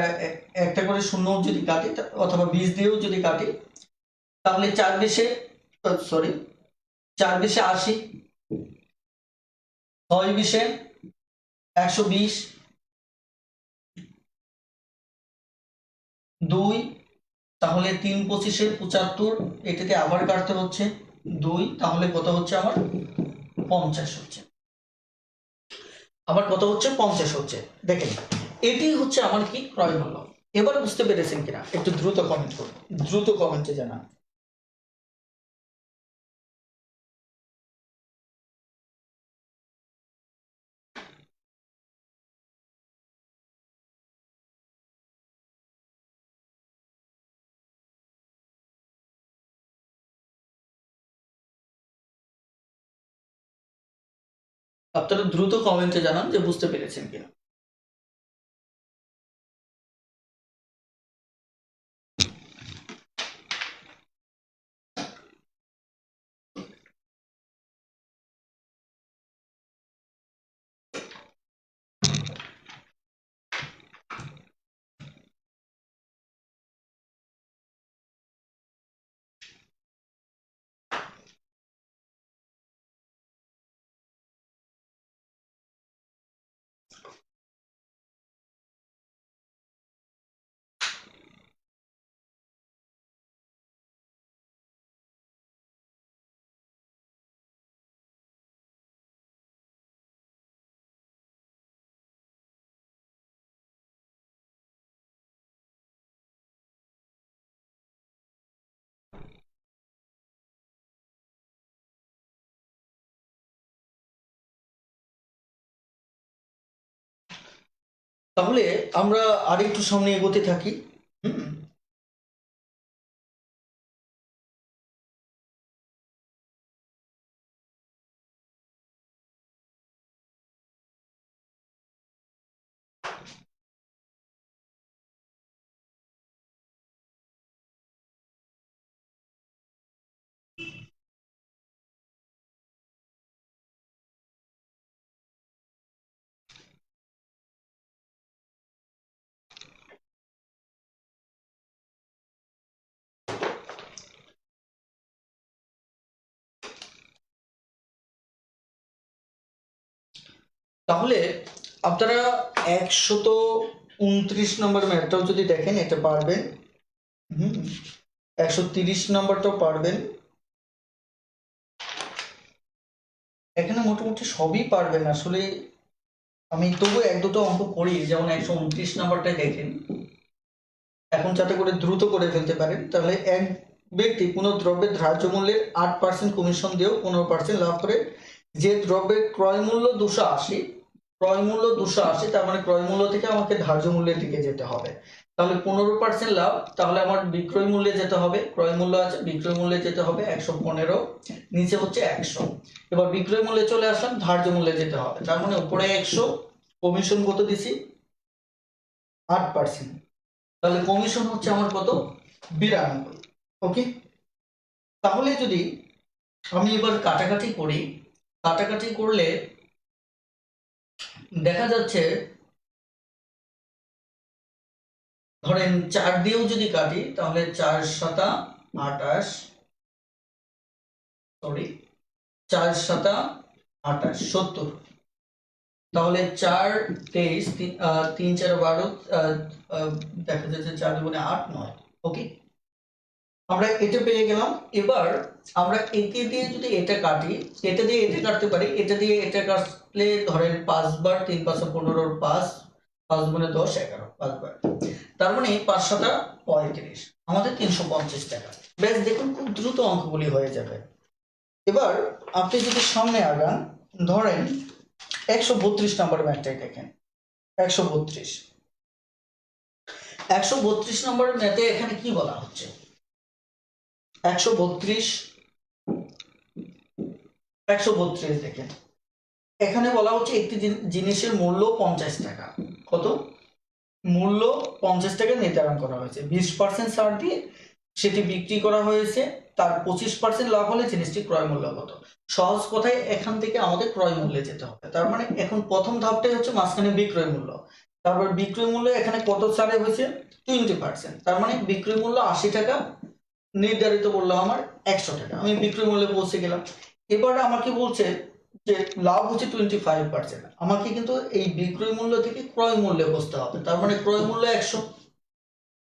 একটা করে শূন্য যদি কাটি অথবা 20 দিয়েও যদি কাটি তাহলে 4 বেশে 80, 6 বিশে 120, 2, তাহলে 3 25 75, এটাকে আবার কাটতে হচ্ছে 2, তাহলে কত হচ্ছে আমার 50 হচ্ছে, আবার কত হচ্ছে 50 হচ্ছে। দেখেন এটি হচ্ছে আমার কি ক্রয় মূল্য। এবার বুঝতে পেরেছেন কিনা একটু দ্রুত কমেন্ট করুন, দ্রুত কমেন্টে জানান। আপনারা দ্রুত কমেন্টে জানান যে বুঝতে পেরেছেন কিনা। তাহলে আমরা আরেকটু সামনে এগোতে থাকি। হুম, তাহলে আপনারা 129 নম্বর ম্যাথটাও যদি দেখেন এটা পারবেন। হুম, 130 নম্বরটাও পারবেন। এখানে মোটামুটি সবই পারবেন আসলে। আমি তবু এক দুটো অঙ্ক করি, যেমন 129 নাম্বারটা দেখেন, এখন যাতে করে দ্রুত করে ফেলতে পারেন। তাহলে এক ব্যক্তি কোনো দ্রব্যের ধার্য মূল্যের 8% কমিশন দিয়েও 15% লাভ করে। যে দ্রব্যের ক্রয় মূল্য 280, ক্রয় মূল্য 280, তার মানে ক্রয় মূল্য থেকে আমাকে ধার্য মূল্যের দিকে যেতে হবে। তাহলে 15% লাভ, তাহলে আমার বিক্রয় মূল্যে যেতে হবে, ক্রয় মূল্য আছে, বিক্রয় মূল্যে যেতে হবে 115, নিচে হচ্ছে 100। এবার বিক্রয় মূল্যে চলে আসলাম, ধার্য মূল্যে যেতে হবে, তার মানে উপরে 100, কমিশন কত দিছি 8%, তাহলে কমিশন হচ্ছে আমার কত 92। ওকে, তাহলে যদি আমি এবার কাটাকাটি করি, কাটাকাটি করলে দেখা যাচ্ছে, ধরেন 4 দিয়েও যদি কাটি তাহলে 4 সাতা 28, সরি 4 সাতা 28, 70। তাহলে 4 23, 3 4 12, দেখা যাচ্ছে 4 দুগুণে 8 9। ওকে, আমরা এটা পেয়ে গেলাম। এবার আমরা একে দিয়ে যদি এটা কাটি, এটা দিয়ে এটা কাটতে পারি, এটা দিয়ে এটা কাটলে ধরেন 5 বার, 3 5 15, 5 5 গুণে 10 11, 5 বার, তার মানে 5 7 35, আমাদের 350 টাকা। বেশ, দেখুন খুব দ্রুত অঙ্কগুলি হয়ে যাবে। এবার আপনি যদি সামনে আগান, ধরেন 132 নাম্বার ম্যাথটাই দেখেন, 132 নম্বর ম্যাথে এখানে কি বলা হচ্ছে, 132 দেখেন, এখানে বলা হচ্ছে একটি জিনিসের মূল্য 50 টাকা। কত মূল্য? 50 টাকা নির্ধারণ করা হয়েছে, 20% ছাড় দিয়ে সেটি বিক্রি করা হয়েছে, তার 25% লাভ হলে জিনিসটি ক্রয় মূল্য কত। সহজ কথায় এখান থেকে আমাদের ক্রয় মূল্যে যেতে হবে। তার মানে এখন প্রথম ধাপটাই হচ্ছে মাঝখানে বিক্রয় মূল্য, তারপর বিক্রয় মূল্য এখানে কত ছাড়ে হয়েছে 20%, তার মানে বিক্রয় মূল্য 80 টাকা, নির্ধারিত বললো আমার 100 টাকা, আমি বিক্রয় মূল্যে পৌঁছে গেলাম। এবার আমাকে বলছে যে লাভ হচ্ছে 25%, আমাকে কিন্তু এই বিক্রয় মূল্য থেকে ক্রয় মূল্যে বসতে হবে, তার মানে ক্রয় মূল্য 100,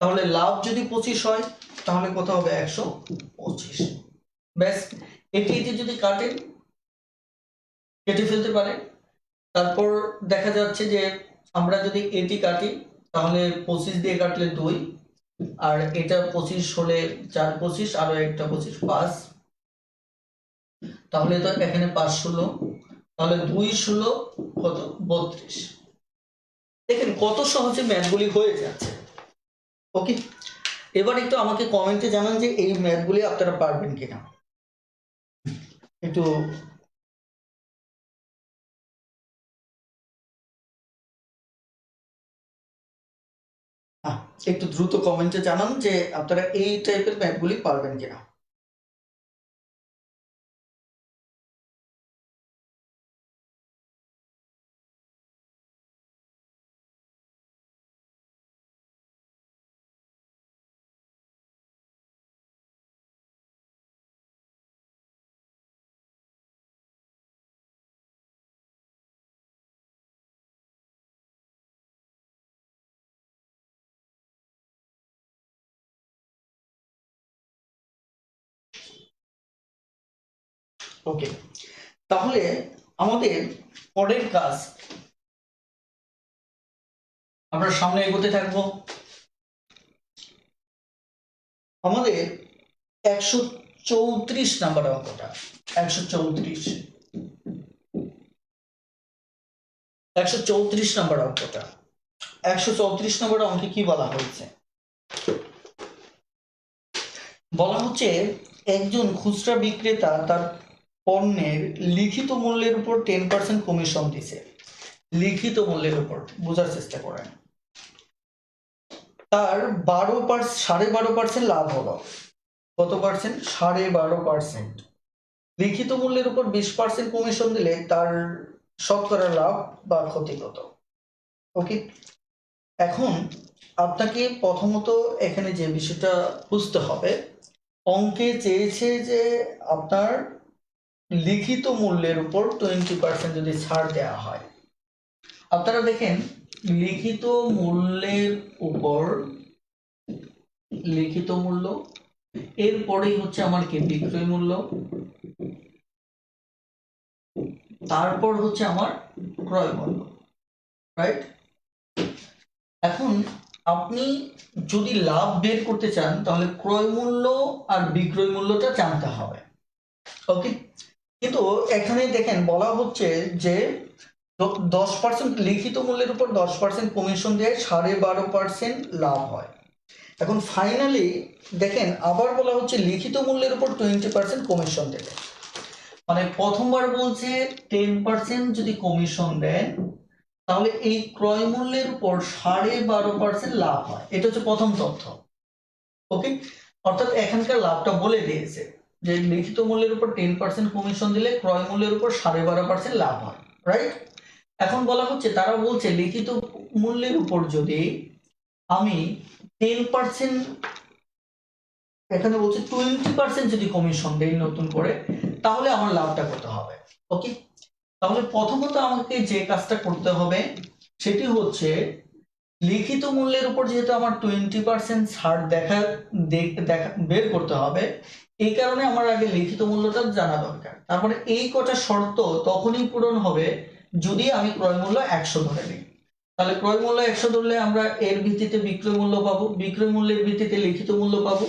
তাহলে লাভ যদি 25 হয় তাহলে কত হবে 125। ব্যাস, এটি যদি কাটেন, কেটে ফেলতে পারেন। তারপর দেখা যাচ্ছে যে আমরা যদি এটি কাটি তাহলে 25 দিয়ে কাটলে 2, আর এটা 25 হলে 4 25, আরো একটা 25 5, তাহলে তো এখানে 5 16, তাহলে 2 16 কত 32। দেখেন কত সহজে ম্যাথগুলি হয়ে যাচ্ছে। ওকে, এবার একটু আমাকে কমেন্টে জানান যে এই ম্যাথগুলি আপনারা পারবেন কিনা। একটু একটু দ্রুত কমেন্টে জানান যে আপনারা এই টাইপের ম্যাথগুলি পারবেন কিনা। ওকে, তাহলে আমাদের পরের কাজ, আমরা সামনে এগোতে থাকবো। আমাদের 134 নাম্বার অঙ্কটা, 134 নাম্বার অঙ্কটা, 134 নম্বর অঙ্কে কি বলা হয়েছে, বলা হচ্ছে একজন খুচরা বিক্রেতা তার পণ্যের লিখিত মূল্যের উপর 10% কমিশন দিছে। লিখিত মূল্যের উপর বোঝার চেষ্টা করেন, তার 12.5% লাভ হলো। কত পার্সেন্ট? 12.5%। লিখিত মূল্যের উপর 20% কমিশন দিলে তার শতকরা লাভ বা ক্ষতি কত। ওকে, এখন আপনাকে প্রথমত এখানে যে বিষয়টা বুঝতে হবে, অঙ্কে চেয়েছে যে আপনার লিখিত মূল্যের উপর 20% যদি ছাড় দেওয়া হয়। আপনারা দেখেন লিখিত মূল্যের উপর, লিখিত মূল্য, এরপরেই হচ্ছে আমার কি বিক্রয় মূল্য, তারপর হচ্ছে আমার ক্রয় মূল্য। রাইট? এখন আপনি যদি লাভ বের করতে চান তাহলে ক্রয় মূল্য আর বিক্রয় মূল্যটা জানতে হবে। ওকে, কিন্তু এখানে দেখেন বলা হচ্ছে যে 10% লিখিত মূল্যের উপর 10% কমিশন দেয়, 12.5% লাভ হয়। এখন ফাইনালি দেখেন আবার বলা হচ্ছে লিখিত মূল্যের উপর 20% কমিশন দেবে। মানে প্রথমবার বলছে 10% যদি কমিশন দেন তাহলে এই ক্রয় মূল্যের উপর 12.5% লাভ হয়। এটা হচ্ছে প্রথম তথ্য। ওকে, অর্থাৎ এখানকার লাভটা বলে দিয়েছে যে লিখিত মূল্যের উপর 10% কমিশন দিলে ক্রয় মূল্যের উপর 12.5% লাভ হয়। রাইট? এখন বলা হচ্ছে, তারা বলছে লিখিত মূল্যের উপর যদি আমি 10%, এখানে বলছে 20% যদি কমিশন দেই নতুন করে, তাহলে আমার লাভটা কত হবে। ওকে, তাহলে প্রথমত আমাকে যে কাজটা করতে হবে সেটি হচ্ছে লিখিত মূল্যের উপর যেহেতু আমার 20% ছাড় দেখা বের করতে হবে, এই কারণে আমার আগে লিখিত মূল্যটা জানা দরকার। তারপরে এই কটা শর্ত তখনই পূরণ হবে যদি আমি ক্রয় মূল্য 100 ধরে নিই। তাহলে ক্রয় মূল্য 100 ধরলে আমরা এর ভিত্তিতে বিক্রয় মূল্য পাবো, বিক্রয় মূল্যের ভিত্তিতে লিখিত মূল্য পাবো।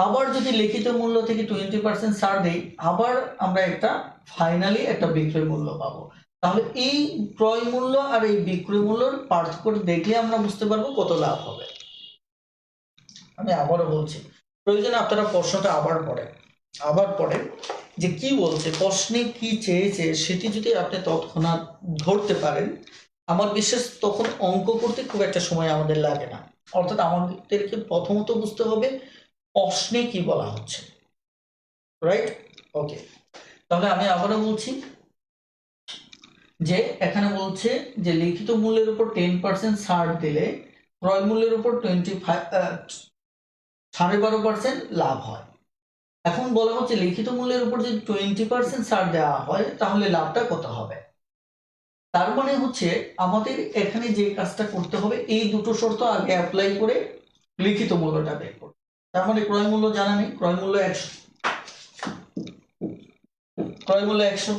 আবার যদি লিখিত মূল্য থেকে 20% ছাড় দেই, আবার আমরা একটা ফাইনালি একটা বিক্রয় মূল্য পাবো। তাহলে এই ক্রয় মূল্য আর এই বিক্রয় মূল্যর পার্থক্য দেখলে আমরা বুঝতে পারবো কত লাভ হবে। আমি আবারও বলছি, প্রয়োজনে আপনারা প্রশ্নটা আবার পড়েন যে কি বলছে, প্রশ্নে কি চেয়েছে সেটি যদি আপনি তৎক্ষণাৎ ধরতে পারেন, আমার বিশ্বাস তখন অঙ্ক করতে খুব একটা সময় আমাদের লাগে না। অর্থাৎ আমাদেরকে প্রথমত বুঝতে হবে প্রশ্নে কি বলা হচ্ছে। রাইট? ওকে, তাহলে আমি আবারও বলছি যে এখানে বলছে যে লিখিত মূল্যের উপর 10% ছাড় দিলে ক্রয় মূল্যের উপর 12.5% লাভ হয়। এখন বলা হচ্ছে লিখিত মূল্যের উপর যদি 20% ছাড় দেওয়া হয় তাহলে লাভটা কত হবে। তার মানে হচ্ছে আমাদের এখানে যে কাজটা করতে হবে এই দুটো শর্ত আগে অ্যাপ্লাই করে লিখিত মূল্যটা বের করতে। তার মানে ক্রয় মূল্য জানা নেই, ক্রয় মূল্য 100, ক্রয় মূল্য 100।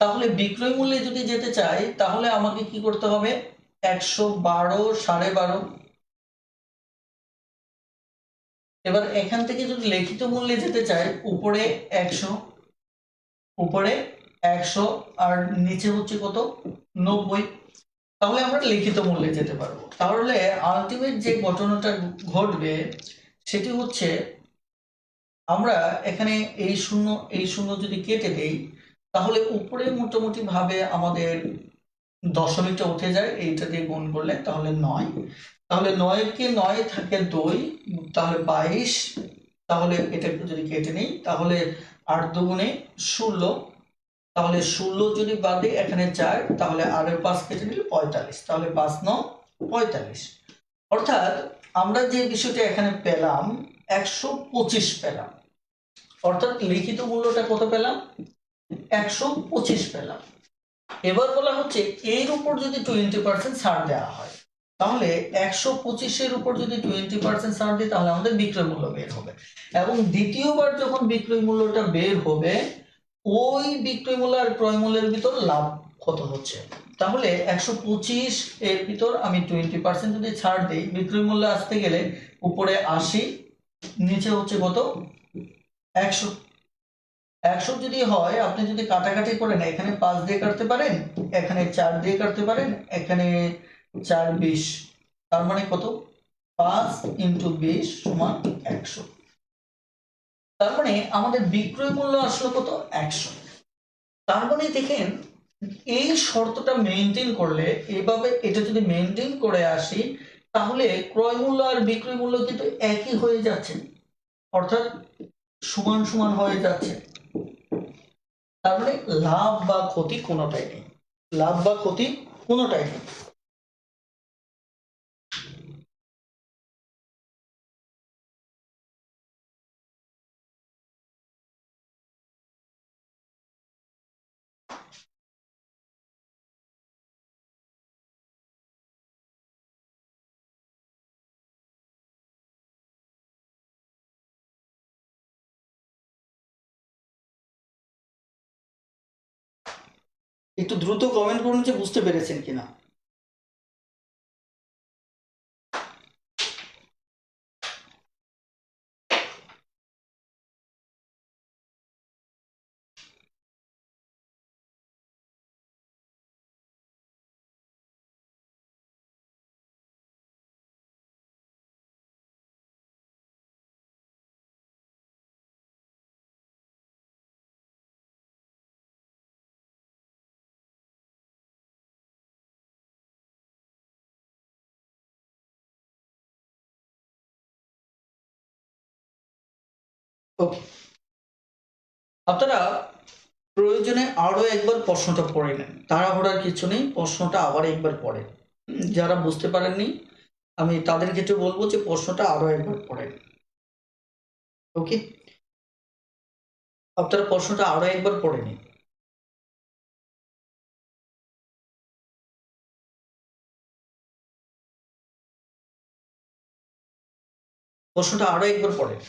তাহলে বিক্রয় মূল্যে যদি যেতে চাই তাহলে আমাকে কি করতে হবে, 112 12.5। এবার এখান থেকে যদি লিখিত মূল্যে যেতে চাই উপরে 100, উপরে 100 আর নিচে হচ্ছে কত, 90, তাহলে আমরা লিখিত মূল্যে যেতে পারবো। তাহলে আলটিমেট যে ঘটনাটা ঘটবে সেটি হচ্ছে আমরা এখানে এই শূন্য যদি কেটে দেই তাহলে উপরে মোটামুটি ভাবে আমাদের দশমিকটা উঠে যায়, এইটা দিয়ে গুণ করলে তাহলে 9, তাহলে 9 কে 9 থাকে 2, তাহলে 22, তাহলে এটা যদি কেটে নেই তাহলে 8 দুগুণে 16, তাহলে 16 যদি বাদে এখানে 4, তাহলে আর 5 কেটে নিলে 45, তাহলে 5 9 45। অর্থাৎ আমরা যে বিষয়টা এখানে পেলাম 125 পেলাম, অর্থাৎ লিখিত মূল্যটা কত পেলাম, 125 পেলাম। এবার বলা হচ্ছে এর উপর যদি 20% ছাড় দেওয়া হয় তাহলে 125-এর উপর যদি 20% ছাড় দিই তাহলে আমাদের বিক্রয় মূল্য বের হবে, এবং দ্বিতীয়বার যখন বিক্রয় মূল্যটা বের হবে ওই বিক্রয় মূল্য আর ক্রয় মূল্যের ভিতর লাভ কত হচ্ছে। তাহলে 125 এর ভিতর আমি 20% যদি ছাড় দিই, বিক্রয় মূল্য আসতে গেলে উপরে 80, নিচে হচ্ছে কত, 100। 100 যদি হয়, আপনি যদি কাটাকাটি করেন এখানে 5 দিয়ে কাটতে পারেন, এখানে 4 দিয়ে কাটতে পারেন, এখানে 4 20, তার মানে কত, 5 × 20 = 100। তার মানে আমাদের বিক্রয় মূল্য আসলো কত, 100। তার মানে দেখেন এই শর্তটা মেনটেন করলে, এভাবে এটা যদি মেনটেন করে আসি তাহলে ক্রয় মূল্য আর বিক্রয় মূল্য কিন্তু একই হয়ে যাচ্ছে, অর্থাৎ সমান সমান হয়ে যাচ্ছে। তার মানে লাভ বা ক্ষতি কোনোটাই নেই, লাভ বা ক্ষতি কোনোটাই নেই। একটু দ্রুত কমেন্ট করুন যে বুঝতে পেরেছেন কিনা। ওকে, আপনারা প্রয়োজনে আরো একবার প্রশ্নটা পড়ে নেন, তাড়াহুড়ার কিছু নেই, প্রশ্নটা আবার একবার পড়েন। যারা বুঝতে পারেননি আমি তাদের ক্ষেত্রে বলবো যে প্রশ্নটা আরো একবার পড়েন। ওকে, আপনারা প্রশ্নটা আরো একবার পড়ে নিন। প্রশ্নটা আরো একবার পড়েন।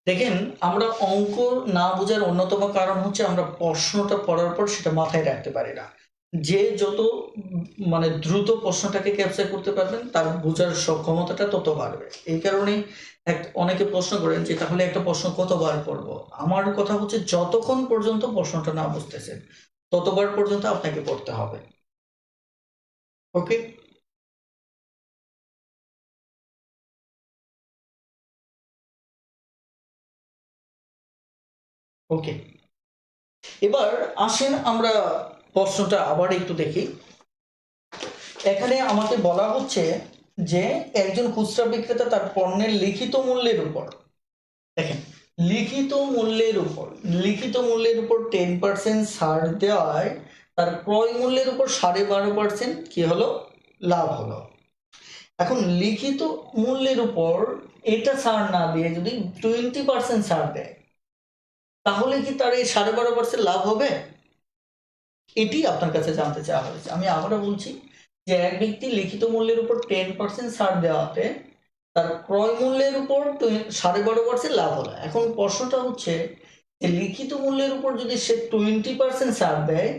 দেখেন, আমরা অঙ্ক না বোঝার অন্যতম কারণ হচ্ছে আমরা প্রশ্নটা পড়ার পর সেটা মাথায় রাখতে পারি না। যে যত মানে দ্রুত প্রশ্নটাকে ক্যাপচার করতে পারবেন তার বোঝার সক্ষমতাটা তত বাড়বে। এই কারণেই অনেকে প্রশ্ন করেন যে তাহলে একটা প্রশ্ন কতবার পড়ব? আমার কথা হচ্ছে যতক্ষণ পর্যন্ত প্রশ্নটা না বুঝতেছেন ততবার পর্যন্ত আপনাকে পড়তে হবে। ওকে? ওকে। এবার আসেন আমরা প্রশ্নটা আবার একটু দেখি। এখানে আমাকে বলা হচ্ছে যে একজন খুচরা বিক্রেতা তার পণ্যের লিখিত মূল্যের উপর, দেখেন, লিখিত মূল্যের উপর 10% ছাড় দেওয়ায় তার ক্রয় মূল্যের উপর 12.5% কি হলো, লাভ হলো। এখন লিখিত মূল্যের উপর এটা ছাড় না দিয়ে যদি 20% ছাড় দেয় তাহলে কি তার এই 12.5% লাভ হবে? এটি আপনার কাছে জানতে চাওয়া হয়েছে। আমি আবারও বলছি যে এক ব্যক্তি লিখিত মূল্যের উপর 10% ছাড় দেওয়াতে তার ক্রয় মূল্যের উপর 12.5% লাভ হলো। এখন প্রশ্নটা হচ্ছে যে লিখিত মূল্যের উপর যদি সে 20% ছাড় দেয়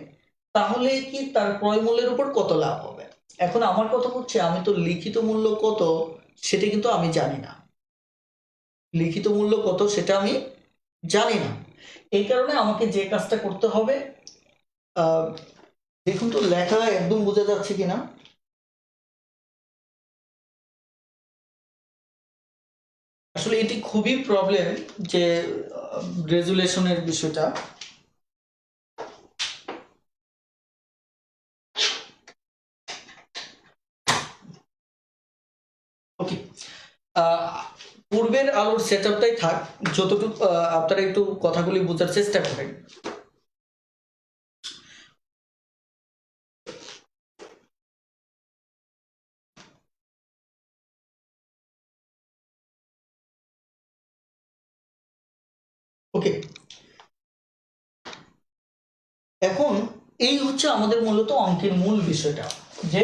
তাহলে কি তার ক্রয় মূল্যের উপর কত লাভ হবে? এখন আমার কথা হচ্ছে আমি তো লিখিত মূল্য কত সেটা কিন্তু আমি জানি না। লিখিত মূল্য কত সেটা আমি জানি না। এই কারণে আমাকে যে কাজটা করতে হবে, আহ দেখুন তো লেখা একদম বোঝা যাচ্ছে কিনা। আসলে এটি খুবই প্রবলেম যে রেজুলেশনের বিষয়টা। ওকে, পূর্বের আলোর সেটআপটাই থাক, যতটুকু আপনারা একটু কথাগুলি বোঝার চেষ্টা করেন। ওকে, এখন এই হচ্ছে আমাদের মূলত অঙ্কের মূল বিষয়টা, যে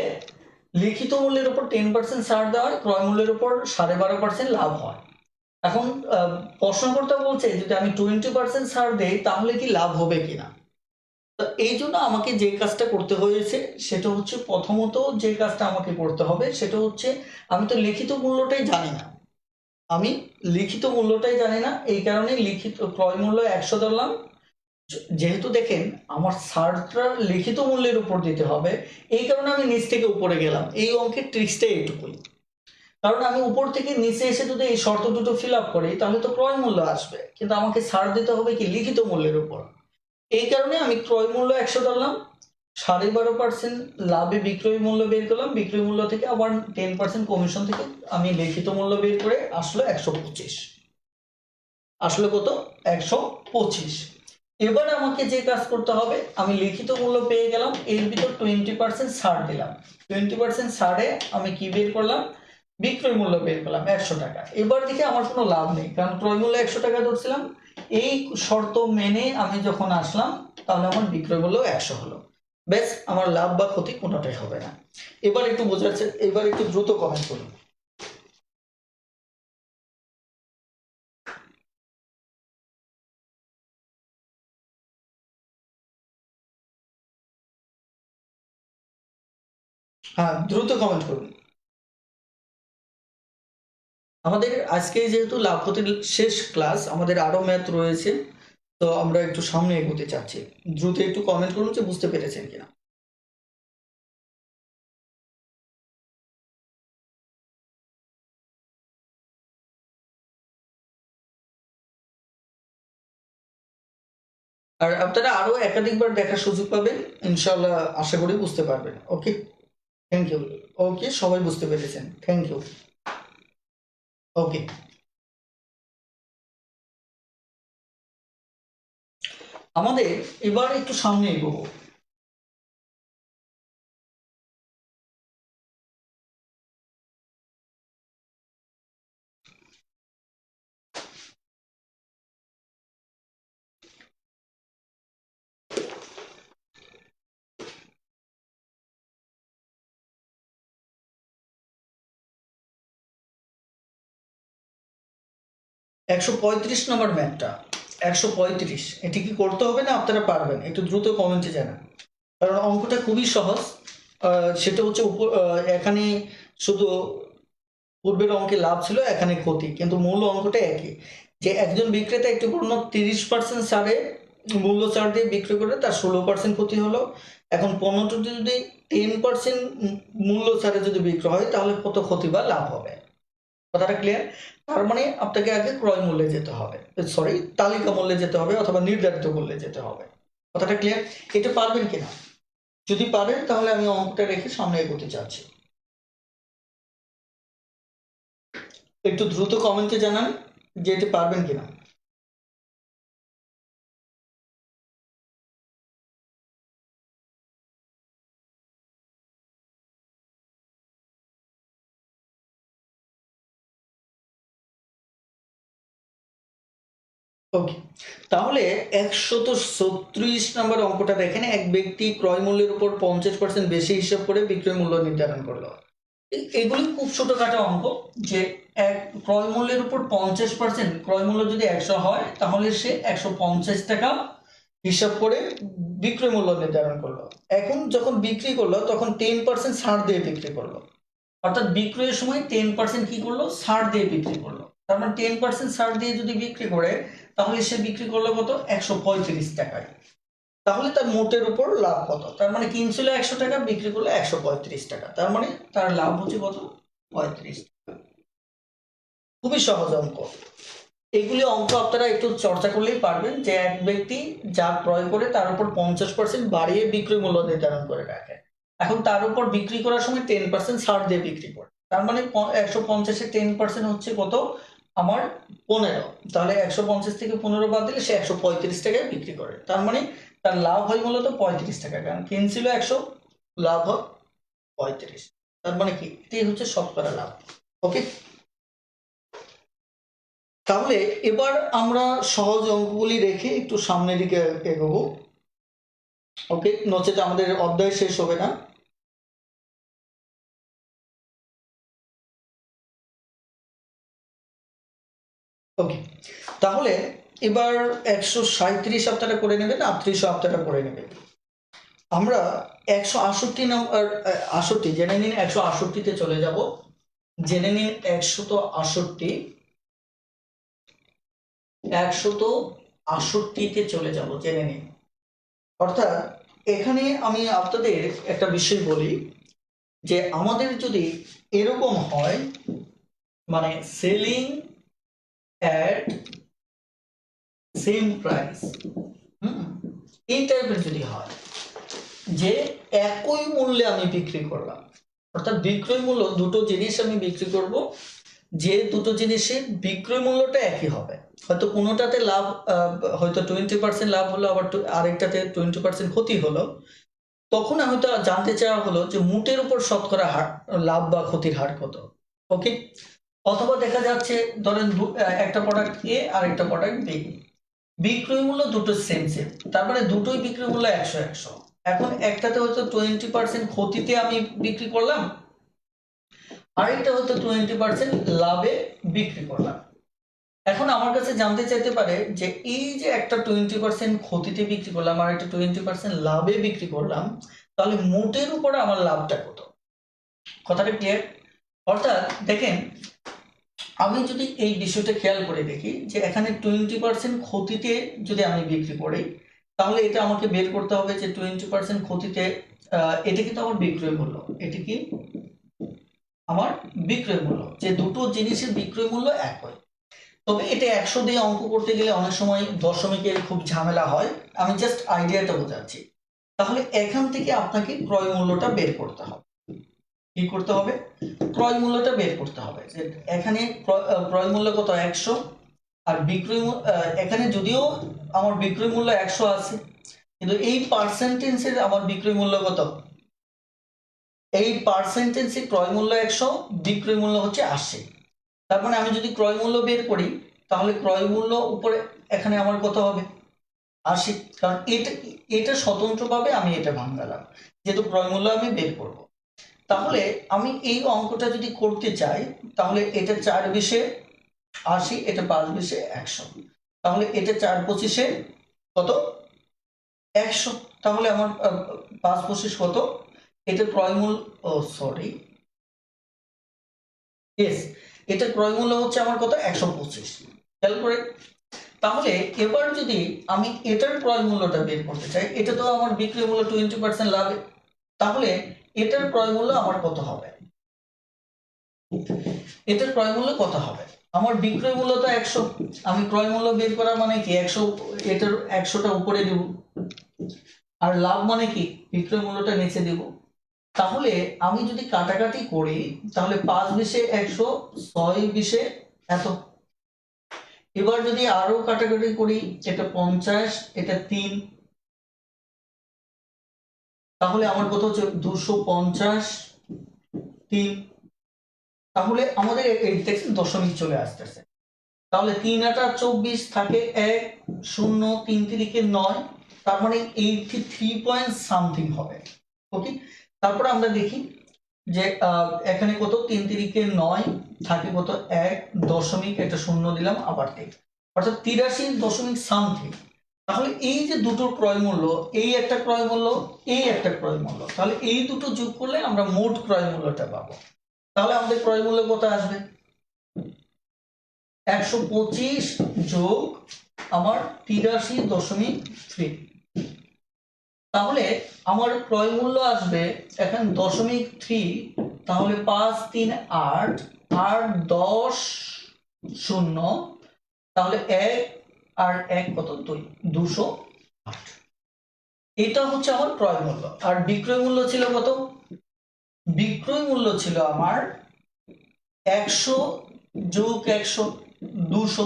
লিখিত মূল্যের উপর 10% ছাড় দেওয়া হয়, ক্রয় মূল্যের উপর 12.5% লাভ হয়। এখন প্রশ্নকর্তা বলছে যদি আমি 20% ছাড় দেই তাহলে কি লাভ হবে কিনা। তো এই জন্য আমাকে যে কাজটা করতে হয়েছে সেটা হচ্ছে, প্রথমত যে কাজটা আমাকে করতে হবে সেটা হচ্ছে আমি তো লিখিত মূল্যটাই জানি না। আমি লিখিত মূল্যটাই জানি না, এই কারণে লিখিত ক্রয় মূল্য 100 ধরলাম। যেহেতু দেখেন আমার ছাড়টা লিখিত মূল্যের উপর দিতে হবে, এই কারণে আমি নিচ থেকে উপরে গেলাম। এই অঙ্কের ট্রিক্সটা এইটুকুই। কারণ আমি উপর থেকে নিচে এসে যদি এই শর্ত দুটো ফিল আপ করি তাহলে তো ক্রয় মূল্য আসবে, কিন্তু আমাকে ছাড় দিতে হবে কি লিখিত মূল্যের উপর। এই কারণে আমি ক্রয় মূল্য 100 ধরলাম, 12.5% লাভে বিক্রয় মূল্য বের করলাম, বিক্রয় মূল্য থেকে আবার 10% কমিশন থেকে আমি লিখিত মূল্য বের করে আসলো 125। আসলে কত, 125। এবার আমাকে যে কাজ করতে হবে, আমি লিখিত মূল্য পেয়ে গেলাম, এর ভিতর 20% ছাড় দিলাম, 20% ছাড়ে আমি কি বের করলাম, বিক্রয় মূল্য বের করলাম 100 টাকা। এবার দিকে আমার কোনো লাভ নেই কারণ ক্রয় মূল্য 100 টাকা ধরছিলাম। এই শর্ত মেনে আমি যখন আসলাম তাহলে আমার বিক্রয় মূল্য 100 হলো। ব্যাস, আমার লাভ বা ক্ষতি কোনোটাই হবে না। এবার একটু বোঝাচ্ছে, এবার একটু দ্রুত কমেন্ট করুন। হ্যাঁ, দ্রুত কমেন্ট করুন। আমাদের আজকে যেহেতু লাভ ক্ষতির শেষ ক্লাস, আমাদের আরো ম্যাথ রয়েছে, তো আমরা একটু সামনে এগোতে চাচ্ছি। দ্রুত একটু কমেন্ট করুন যে বুঝতে পেরেছেন কিনা। আর আপনারা আরো একাধিকবার দেখার সুযোগ পাবেন, ইনশাল্লাহ আশা করি বুঝতে পারবেন। ওকে, থ্যাংক ইউ। ওকে, সবাই বুঝতে পেরেছেন, থ্যাংক ইউ। ওকে। আমাদের এবার একটু সামনে এগোবো। একশো 35 নম্বর ম্যাথটা, 135, এটি কি করতে হবে না আপনারা পারবেন? একটু দ্রুত কমেন্টে জানান, কারণ অঙ্কটা খুবই সহজ। সেটা হচ্ছে এখানে শুধু পূর্বের অঙ্কে লাভ ছিল, এখানে ক্ষতি, কিন্তু মূল অঙ্কটা একই। যে একজন বিক্রেতা একটি পণ্য 30% ছাড়ে মূল্য ছাড় দিয়ে বিক্রি করে তার 16% ক্ষতি হলো। এখন পণ্যটি যদি 10% মূল্য ছাড়ে যদি বিক্রি হয় তাহলে কত ক্ষতি বা লাভ হবে? কথাটা ক্লিয়ার? তার মানে আপনাকে আগে ক্রয় মূল্যে যেতে হবে, সরি তালিকা মূল্যে যেতে হবে অথবা নির্ধারিত মূল্যে যেতে হবে। কথাটা ক্লিয়ার? এটা পারবেন কিনা? যদি পারেন তাহলে আমি অঙ্কটা রেখে সামনে এগোতে চাচ্ছি। একটু দ্রুত কমেন্টে জানান যে এটা পারবেন কিনা। ওকে, তাহলে 136 নম্বর অঙ্কটা দেখেন, এক ব্যক্তি ক্রয় মূল্যের উপর 50% বেশি হিসাব করে বিক্রয় মূল্য নির্ধারণ করলো। এগুলি খুব ছোটখাটো অঙ্ক, যে এক ক্রয় মূল্যের উপর 50%, ক্রয় মূল্য যদি 100 হয় তাহলে সে 150 টাকা হিসাব করে বিক্রয় মূল্য নির্ধারণ করলো। এখন যখন বিক্রি করলো তখন 10% ছাড় দিয়ে বিক্রি করলো, অর্থাৎ বিক্রয়ের সময় 10% কি করলো? ছাড় দিয়ে বিক্রি করলো। তার মানে 10% ছাড় দিয়ে যদি বিক্রি করে তাহলে সে বিক্রি করলো কত? 135 টাকায়। তাহলে তার মোটের উপর লাভ কত? তার মানে কিনছিল 100 টাকা, বিক্রি করলো 135 টাকা, তার মানে তার লাভ হচ্ছে কত? 35 টাকা। খুবই সহজ অঙ্ক। এগুলি অঙ্ক আপনারা একটু চর্চা করলেই পারবেন, যে এক ব্যক্তি যা ক্রয় করে তার উপর 50% বাড়িয়ে বিক্রয় মূল্য নির্ধারণ করে রাখে। এখন তার উপর বিক্রি করার সময় 10% ছাড় দিয়ে বিক্রি করে। তার মানে 150-এ 10% হচ্ছে কত? আমার 15। তাহলে 150 থেকে 15 বাদ দিলে সে 135 টাকায় বিক্রি করে। তার মানে তার লাভ হয় মূলত 35 টাকা, কারণ কিনছিল 100, লাভ হয় 35। তার মানে কি? এটাই হচ্ছে শতকরা লাভ। ওকে, তাহলে এবার আমরা সহজ অঙ্কগুলি রেখে একটু সামনের দিকে এগোবো। ওকে, নচেত আমাদের অধ্যায় শেষ হবে না। ওকে, তাহলে এবার 137 আপনারা করে নেবেন, 38 আপনারা করে নেবেন। আমরা 168 নম্বর, 68 জেনে নিন, 168-তে চলে যাব। জেনে নিন 168, 168-তে চলে যাব, জেনে নিন। অর্থাৎ এখানে আমি আপনাদের একটা বিষয় বলি, যে আমাদের যদি এরকম হয়, মানে সেলিং অ্যাট সেম প্রাইস, এই টাইপের যদি হয়, যে একই মূল্যে আমি বিক্রি করলাম, অর্থাৎ বিক্রয় মূল্য, দুটো জিনিস আমি বিক্রি করব, যে দুটো জিনিসের বিক্রয় মূল্যটা একই হবে, হয়তো কোনোটাতে লাভ হয়তো 20% লাভ হলো, আবার আরেকটাতে 20% ক্ষতি হলো, তখন হয়তো জানতে চাওয়া হলো যে মোটের উপর শতকরা হার, লাভ বা ক্ষতির হার কত। ওকে, অথবা দেখা যাচ্ছে ধরেন একটা প্রোডাক্ট এ আর একটা প্রোডাক্ট বি, বিক্রয় মূল্য দুটো সেম সেম, তার মানে দুটোই বিক্রয় মূল্য 100-100। এখন একটাতে হয়তো 20% ক্ষতিতে আমি বিক্রি করলাম, আরেকটা হয়তো 20% লাভে বিক্রি করলাম। এখন আমার কাছে জানতে চাইতে পারে যে এই যে একটা 20% ক্ষতিতে বিক্রি করলাম আর একটা 20% লাভে বিক্রি করলাম, তাহলে মোটের উপরে আমার লাভটা কত? কথাটা ক্লিয়ার? অর্থাৎ দেখেন, আমি যদি এই বিষয়টা খেয়াল করে দেখি, যে এখানে 20% ক্ষতিতে যদি আমি বিক্রি করি, তাহলে এটা আমাকে বের করতে হবে যে 20% ক্ষতিতে, এটা কিন্তু আমার বিক্রয় মূল্য, এটা কি আমার বিক্রয় মূল্য, যে দুটো জিনিসের বিক্রয় মূল্য এক হয়। তবে এটা 100 দিয়ে অঙ্ক করতে গেলে অনেক সময় দশমিকের খুব ঝামেলা হয়, আমি জাস্ট আইডিয়াটা বোঝাচ্ছি। তাহলে এখান থেকে আপনাকে ক্রয় মূল্যটা বের করতে হবে। কি করতে হবে? ক্রয় মূল্যটা বের করতে হবে, যে এখানে ক্রয় মূল্য কত? 100, আর বিক্রয় এখানে যদিও আমার বিক্রয় মূল্য 100 আছে, কিন্তু এই পার্সেন্টেজের আমার বিক্রয় মূল্য কত? এই পার্সেন্টেজে ক্রয় মূল্য 100, বিক্রয় মূল্য হচ্ছে 80। তার মানে আমি যদি ক্রয় মূল্য বের করি, তাহলে ক্রয় মূল্য উপরে এখানে আমার কত হবে? 80। কারণ এটা এটা স্বতন্ত্রভাবে আমি এটা ভাঙালাম, যেহেতু ক্রয় মূল্য আমি বের করব। তাহলে আমি এই অঙ্কটা যদি করতে চাই, তাহলে এটা 4 বিশে 80, এটা 5 বিশে 100, তাহলে এটা 4 পঁচিশে কত? 100। তাহলে আমার 5 পঁচিশ কত? এটা ক্রয় মূল্য, ও সরি, ইয়েস, এটা ক্রয় মূল্য হচ্ছে আমার কত? 125। খেয়াল করে। তাহলে এবার যদি আমি এটার ক্রয় মূল্যটা বের করতে চাই, এটা তো আমার বিক্রয় মূল্য 20% লাভে, তাহলে এটার ক্রয় মূল্য আমার কত হবে? এটার ক্রয় মূল্য কত হবে? আমার বিক্রয় মূল্য তো 100, আমি ক্রয় মূল্য বের করার মানে কি 100, এটার 100টা উপরে দেব, আর লাভ মানে কি বিক্রয় মূল্যটা নিচে দেব। তাহলে আমি যদি কাটাকাটি করি, তাহলে 5 বিশে 100, 6 বিশে এত। এবার যদি আরো কাটাকাটি করি, এটা 50, এটা 3, তাহলে আমার কত হচ্ছে? 250, 3। তাহলে আমাদের এই দেখছেন দশমিক চলে আসতেছে। তাহলে 3 আটা 24 থাকে 1, 0, 3 তিরিকে 9, তার মানে 83 পয়েন্ট সামথিং হবে। ওকে, তারপরে আমরা দেখি যে এখানে কত? 3 তিরিকে 9 থাকে কত? 1 দশমিক, একটা শূন্য দিলাম, আবার 3, অর্থাৎ 83 দশমিক সামথিং। তাহলে এই যে দুটো ক্রয় মূল্য, এই একটা ক্রয় মূল্য, এই একটা ক্রয় মূল্য, তাহলে এই দুটো যোগ করলে আমরা মোট ক্রয় মূল্যটা পাবো। তাহলে আমাদের ক্রয় মূল্য কত আসবে? 125 যোগ আমার 83.3। তাহলে আমার ক্রয় মূল্য আসবে এখন 0.3, তাহলে 5 3 8, আর 10 0, তাহলে 1 আর 1 কত? 2, 208। এটা হচ্ছে আমার ক্রয় মূল্য। আর বিক্রয় মূল্য ছিল কত? বিক্রয় মূল্য ছিল আমার 100 যোগ 100, 200।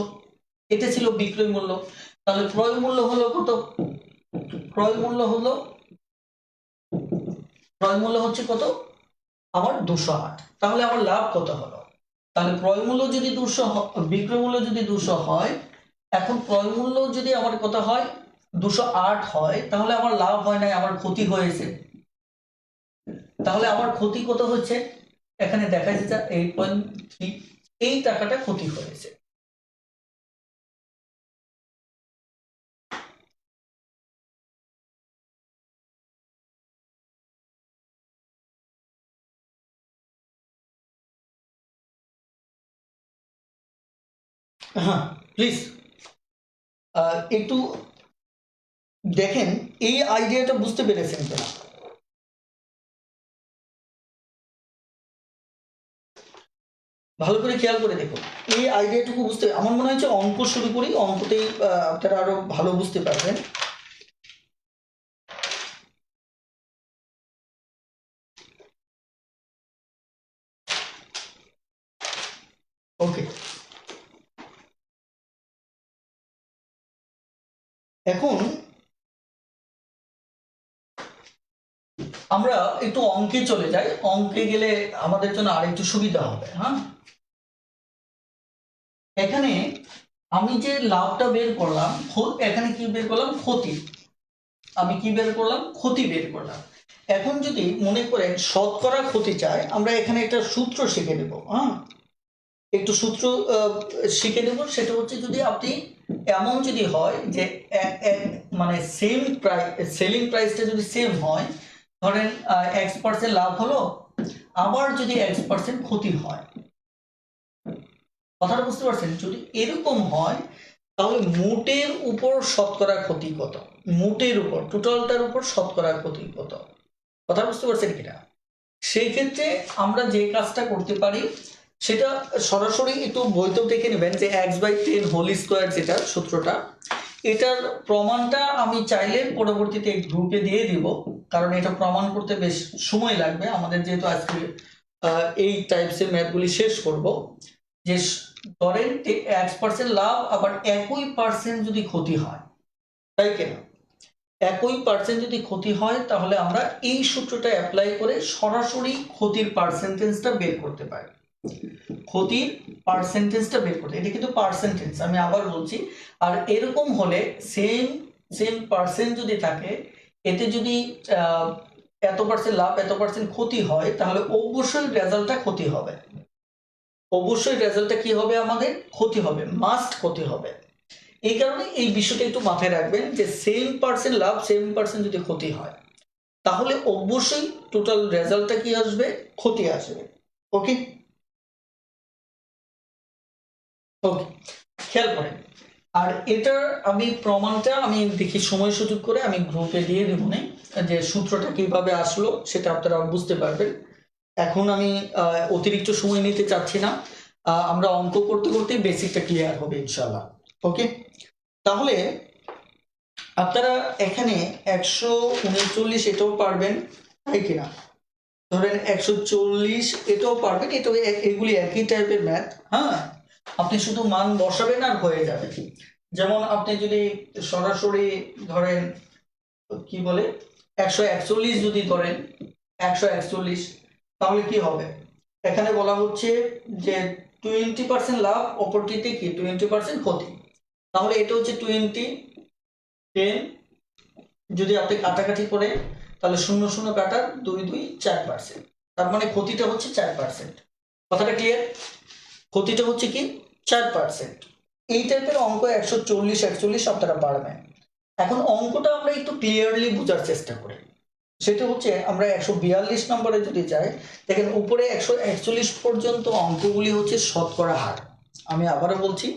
এটা ছিল বিক্রয় মূল্য। তাহলে ক্রয় মূল্য হলো কত? ক্রয় মূল্য হচ্ছে কত? আমার 208। তাহলে আমার লাভ কত হলো? তাহলে ক্রয় মূল্য যদি 200, বিক্রয় মূল্য যদি 200 হয়, এখন ক্রয় মূল্য যদি আমার কত হয়? 208 হয়, তাহলে আমার লাভ হয় নাই, আমার ক্ষতি হয়েছে। তাহলে আমার ক্ষতি কত হচ্ছে? এখানে দেখা যাচ্ছে 8.3, এই টাকাটা ক্ষতি হয়েছে। হ্যাঁ, প্লিজ একটু দেখেন এই আইডিয়াটা বুঝতে পেরেছেন কিনা। ভালো করে খেয়াল করে দেখুন, এই আইডিয়াটুকু বুঝতে আমার মনে হচ্ছে অঙ্ক শুরু করি, অঙ্কতেই আপনারা আরো ভালো বুঝতে পারবেন। ওকে, এখন আমরা একটু অঙ্কে চলে যাই, অঙ্কে গেলে আমাদের জন্য আরেকটু সুবিধা হবে। হ্যাঁ, এখানে আমি যে লাভটা বের করলাম, এখানে কি বের করলাম? ক্ষতি। আমি কি বের করলাম? ক্ষতি বের করলাম। এখন যদি মনে করেন শতকরা ক্ষতি চাই, আমরা এখানে একটা সূত্র শিখে নেব। হ্যাঁ, একটু সূত্র শিখে নেব। সেটা হচ্ছে, যদি আপনি এমন যদি হয় যে মানে সেম প্রাইস, সেলিং প্রাইসটা যদি সেম হয়, ধরেন X% লাভ হলো, আবার যদি X% ক্ষতি হয়, কথাটা বুঝতে পারছেন? যদি এরকম হয়, তাহলে মোটের উপর শতকরা ক্ষতি কত? মোটের উপর, টোটালটার উপর শতকরা ক্ষতি কত? কথা বুঝতে পারছেন কিনা? সেই ক্ষেত্রে আমরা যে কাজটা করতে পারি, সেটা সরাসরি একটু বইতেও দেখে নেবেন যে x/10 হোল স্কোয়ার, যেটা সূত্রটা, এটার প্রমাণটা আমি চাইলে পরবর্তীতে গ্রুপে দিয়ে দিব, কারণ এটা প্রমাণ করতে বেশ সময় লাগবে আমাদের, যেহেতু আজকে এই টাইপসের ম্যাথগুলি শেষ করব। যে ধরেন X% লাভ, আবার একই পার্সেন্ট যদি ক্ষতি হয়, তাই কিনা? একই পার্সেন্ট যদি ক্ষতি হয় তাহলে আমরা এই সূত্রটা অ্যাপ্লাই করে সরাসরি ক্ষতির পার্সেন্টেজটা বের করতে পারি। ক্ষতির পার্সেন্টেজটা বের করতে, এটা কিন্তু পার্সেন্টেজ, আমি আবার বলছি। আর এরকম হলে সেম সেম পার্সেন্ট যদি থাকে, এতে যদি এত পার্সেন্ট লাভ এত পার্সেন্ট ক্ষতি হয়, তাহলে অবশ্যই রেজাল্টটা ক্ষতি হবে। অবশ্যই রেজাল্টটা কি হবে, আমাদের ক্ষতি হবে, মাস্ট ক্ষতি হবে। এই কারণে এই বিষয়টা একটু মাথায় রাখবেন যে সেম পার্সেন্ট লাভ সেম পার্সেন্ট যদি ক্ষতি হয়, তাহলে অবশ্যই টোটাল রেজাল্টটা কি আসবে, ক্ষতি আসবে। ওকে ওকে, খেয়াল করেন। আর এটার আমি প্রমাণটা আমি দেখি সময় সুযোগ করে আমি গ্রুপে দিয়ে দেবো, না যে সূত্রটা কিভাবে আসলো সেটা আপনারা বুঝতে পারবেন। এখন আমি অতিরিক্ত সময় নিতে চাচ্ছি না, আমরা অঙ্ক করতে করতে বেসিকটা ক্লিয়ার হবে ইনশাল্লাহ। ওকে, তাহলে আপনারা এখানে 139 এটাও পারবেন, তাই কিনা? ধরেন 140 এটাও পারবেন, এটাও এগুলি একই টাইপের ম্যাথ। হ্যাঁ, আপনি শুধু মান বসাবেন আর হয়ে যাবে। যেমন আপনি যদি সরাসরি ধরেন কি বলে 141 যদি ধরেন 141, তাহলে কি হবে? এখানে বলা হচ্ছে যে 20% লাভ, অপরটিতে কি 20% ক্ষতি। তাহলে এটা হচ্ছে 20, 10, যদি আপনি কাটাকাটি করে তাহলে 0 0 কাটার 2 2 4%, তার মানে ক্ষতিটা হচ্ছে 4%। কথাটা ক্লিয়ার? ক্ষতিটা হচ্ছে কি 4%। এই টাইপের অঙ্ক 140 41 আপনারা পারবেন। এখন অঙ্কটা আমরা একটু ক্লিয়ারলি বোঝার চেষ্টা করি। সেটা হচ্ছে আমরা 142 নম্বরে যদি যাই, দেখেন উপরে 141 পর্যন্ত অঙ্কগুলি হচ্ছে শতকরা হার। আমি আবারও বলছি,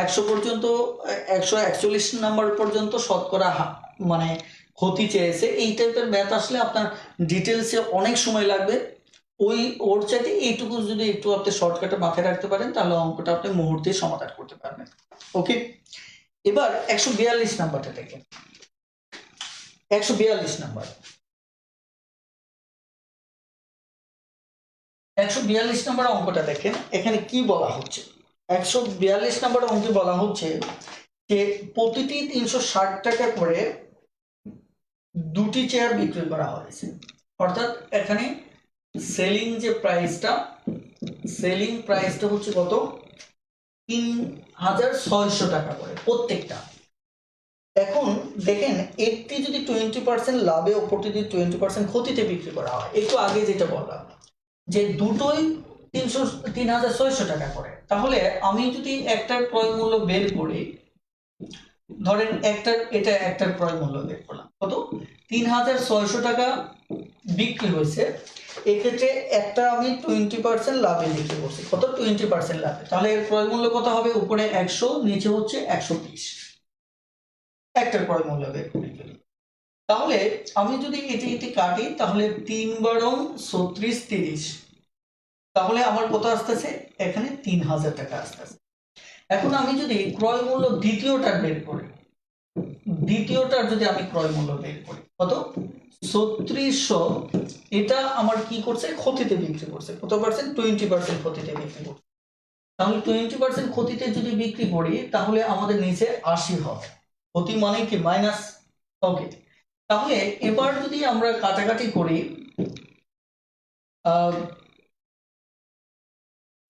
100 পর্যন্ত 141 নাম্বার পর্যন্ত শতকরা মানে ক্ষতি চেয়েছে। এই টাইপের ম্যাথ আসলে আপনার ডিটেলসে অনেক সময় লাগবে। ওর চাইতে এইটুকু যদি একটু আপনি শর্টকাটে মাথায় রাখতে পারেন, তাহলে অঙ্কটা আপনি মুহূর্তে সমাধান করতে পারবেন। ওকে, এবার 142 নাম্বারটা দেখেন। 142 নাম্বার, 142 নম্বর অঙ্কটা দেখেন। এখানে কি বলা হচ্ছে? 142 নম্বর অঙ্কে বলা হচ্ছে যে প্রতিটি 360 টাকা করে দুটি চেয়ার বিক্রি করা হয়েছে। অর্থাৎ এখানে সেলিং যে প্রাইসটা, সেলিং প্রাইসটা হচ্ছে কত, 3600 টাকা করে প্রত্যেকটা। এখন দেখেন একটি যদি 20% লাভে, অপরটি যদি 20% ক্ষতিতে বিক্রি করা হয়, একটু আগে যেটা বললাম যে দুটোই 3600 টাকা করে, তাহলে আমি যদি একটার ক্রয় মূল্য বের করি, ধরেন একটার ক্রয় মূল্য বের করলাম কত, 3600 টাকা বিক্রি হয়েছে। এক্ষেত্রে একটা আমি 20% লাভে বিক্রি করছি, কত, 20% লাভে। তাহলে এর ক্রয় মূল্য কত হবে, উপরে 100, নিচে হচ্ছে 120। একটার ক্রয় মূল্য বের করি যদি, তাহলে আমি যদি এটি কাটি, তাহলে 3 বারং 36 30, তাহলে আমার কত আসতেছে, এখানে 3000 টাকা আসতেছে। এখন আমি যদি ক্রয় মূল্য দ্বিতীয়টার বের করি, দ্বিতীয়টার যদি আমি ক্রয় মূল্য বের করি কত, 3600, এটা আমার কি করছে, ক্ষতিতে বিক্রি করছে। কত পার্সেন্ট, 20% ক্ষতিতে বিক্রি করছে। তাহলে 20% ক্ষতিতে যদি বিক্রি করি, তাহলে আমাদের নিচে 80 হবে। ক্ষতি মানে কি মাইনাস। ওকে, তাহলে এবার যদি আমরা কাটাকাটি করি,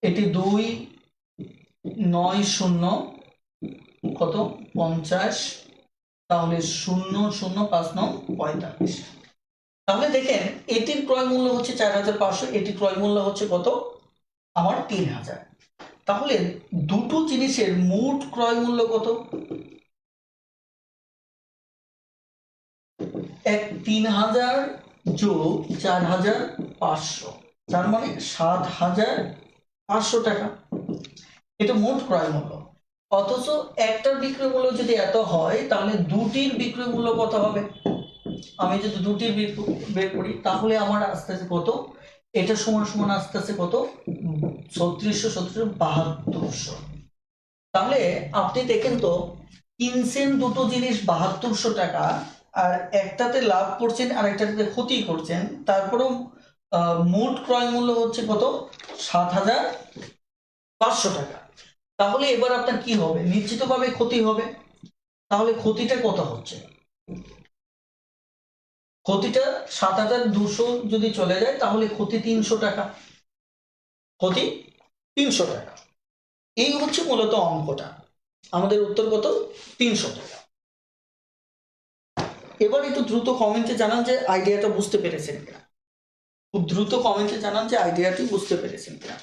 এটি 2 9 0 কত, 50, তাহলে 0 0 5 9 45। তাহলে দেখেন এটির ক্রয় মূল্য হচ্ছে 4500, এটির ক্রয় মূল্য হচ্ছে কত, আমার 3000। তাহলে দুটো জিনিসের মোট ক্রয় মূল্য কত, 3000 যোগ 4500, তার মানে 7500 টাকা। এটা মোট ক্রয় মূল্য। অথচ একটার বিক্রয় মূল্য যদি এত হয়, তাহলে দুটির বিক্রয় মূল্য কত হবে? আমি যদি দুটির বের করি, তাহলে আমার আস্তে আস্তে কত, এটা সমান সমান আস্তে আস্তে কত, 3600 7200। তাহলে আপনি দেখেন তো, কিনছেন দুটো জিনিস 7200 টাকা, আর একটাতে লাভ করছেন আর একটাতে ক্ষতি করছেন, তারপরেও মোট ক্রয় মূল্য হচ্ছে কত, 7500 টাকা। তাহলে এবার আপনার কি হবে, নিশ্চিতভাবে ক্ষতি হবে। তাহলে ক্ষতিটা কত হচ্ছে? ক্ষতিটা 7,200 যদি চলে যায় তাহলে ক্ষতি 300 টাকা, ক্ষতি 300 টাকা। এই হচ্ছে মূলত অঙ্কটা। আমাদের উত্তর কত? 300 টাকা। এবার একটু দ্রুত কমেন্টে জানান যে আইডিয়াটা বুঝতে পেরেছেন কিনা। খুব দ্রুত কমেন্টে জানান যে আইডিয়াটি বুঝতে পেরেছেন কিনা।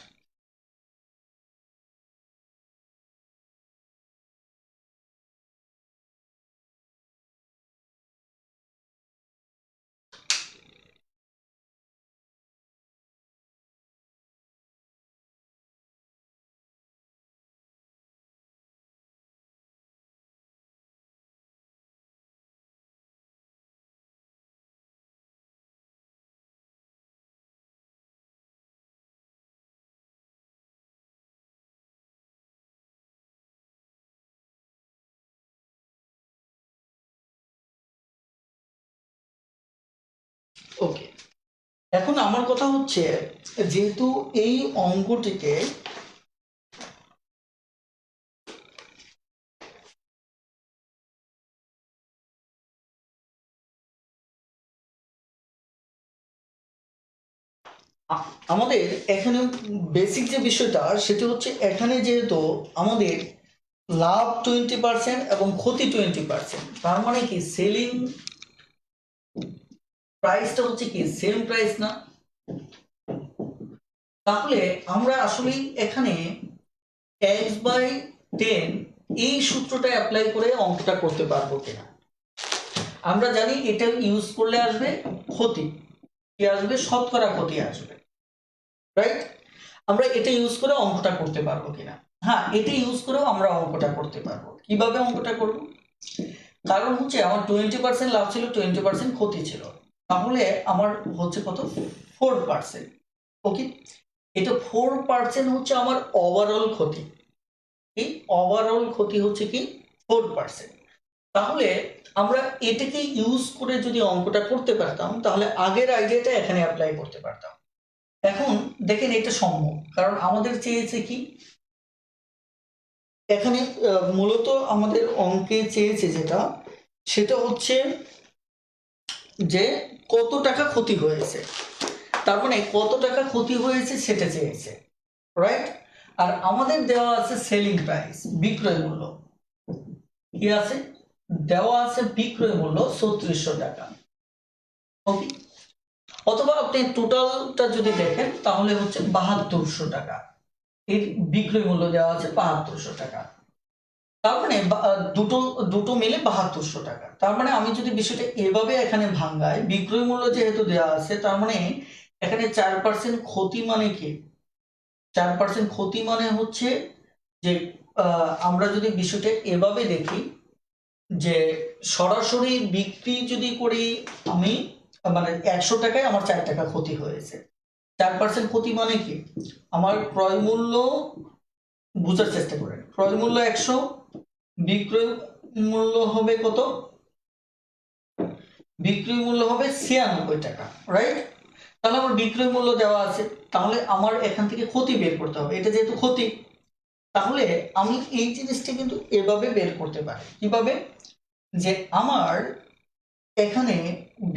ওকে, এখন আমার কথা হচ্ছে, যেহেতু এই অঙ্কটিকে আমাদের এখানে বেসিক যে বিষয়টা সেটা হচ্ছে, এখানে যেহেতু আমাদের লাভ 20% এবং ক্ষতি 20%, তার মানে কি সেলিং প্রাইসটা হচ্ছে কি সেম প্রাইস না? তাহলে আমরা আসলে এখানে x/10 এই সূত্রটা অ্যাপ্লাই করে অঙ্কটা করতে পারবো কিনা। আমরা জানি এটা ইউজ করলে আসবে ক্ষতি, কি আসবে? শতকরা ক্ষতি আসবে, রাইট? আমরা এটা ইউজ করে অঙ্কটা করতে পারবো কিনা? হ্যাঁ, এটা ইউজ করেও আমরা অঙ্কটা করতে পারবো। কিভাবে অঙ্কটা করব? কারণ হচ্ছে আমার 20% লাভ ছিল, 20% ক্ষতি ছিল, তাহলে আমার হচ্ছে কত? 4%। ওকে, এটা 4% হচ্ছে আমার ওভারঅল ক্ষতি। এই ওভারঅল ক্ষতি হচ্ছে কি 4%। তাহলে আমরা এটাকে ইউজ করে যদি অঙ্কটা করতে পারতাম তাহলে আগের আইডিয়াটা এখানে অ্যাপ্লাই করতে পারতাম। এখন দেখেন এটা সম্ভব, কারণ আমাদের চেয়েছে কি এখানে মূলত আমাদের অঙ্কে চেয়েছে যেটা, সেটা হচ্ছে যে কত টাকা ক্ষতি হয়েছে, তার মানে কত টাকা ক্ষতি হয়েছে সেটা চেয়েছে, রাইট? আর আমাদের দেওয়া আছে সেলিং প্রাইস, বিক্রয় মূল্য। কি আছে? দেওয়া আছে বিক্রয় মূল্য ৩৬০০ টাকা। ওকে, অথবা আপনি টোটালটা যদি দেখেন তাহলে হচ্ছে ৭২০০ টাকা। এর বিক্রয় মূল্য দেওয়া আছে ৭২০০ টাকা। তার মানে দুটো দুটো মিলে ৭২০০ টাকা। তার মানে আমি যদি বিষয়টা এভাবে এখানে ভাঙাই, বিক্রয় মূল্য যেহেতু দেওয়া আছে, তার মানে এখানে 4% ক্ষতি মানে কি? 4% ক্ষতি মানে হচ্ছে যে আমরা যদি বিষয়টা এভাবে দেখি যে সরাসরি বিক্রি যদি করি আমি, মানে 100 টাকায় আমার 4 টাকা ক্ষতি হয়েছে। 4% ক্ষতি মানে কি? আমার ক্রয় মূল্য, বুঝার চেষ্টা করেন, ক্রয় মূল্য 100, বিক্রয় মূল্য হবে কত? বিক্রয় মূল্য হবে 96 টাকা, রাইট? তাহলে আমার বিক্রয় মূল্য দেওয়া আছে, তাহলে আমার এখান থেকে ক্ষতি বের করতে হবে। এটা যেহেতু ক্ষতি, তাহলে আমি এই জিনিসটা কিন্তু এভাবে বের করতে পারি। কিভাবে? যে আমার এখানে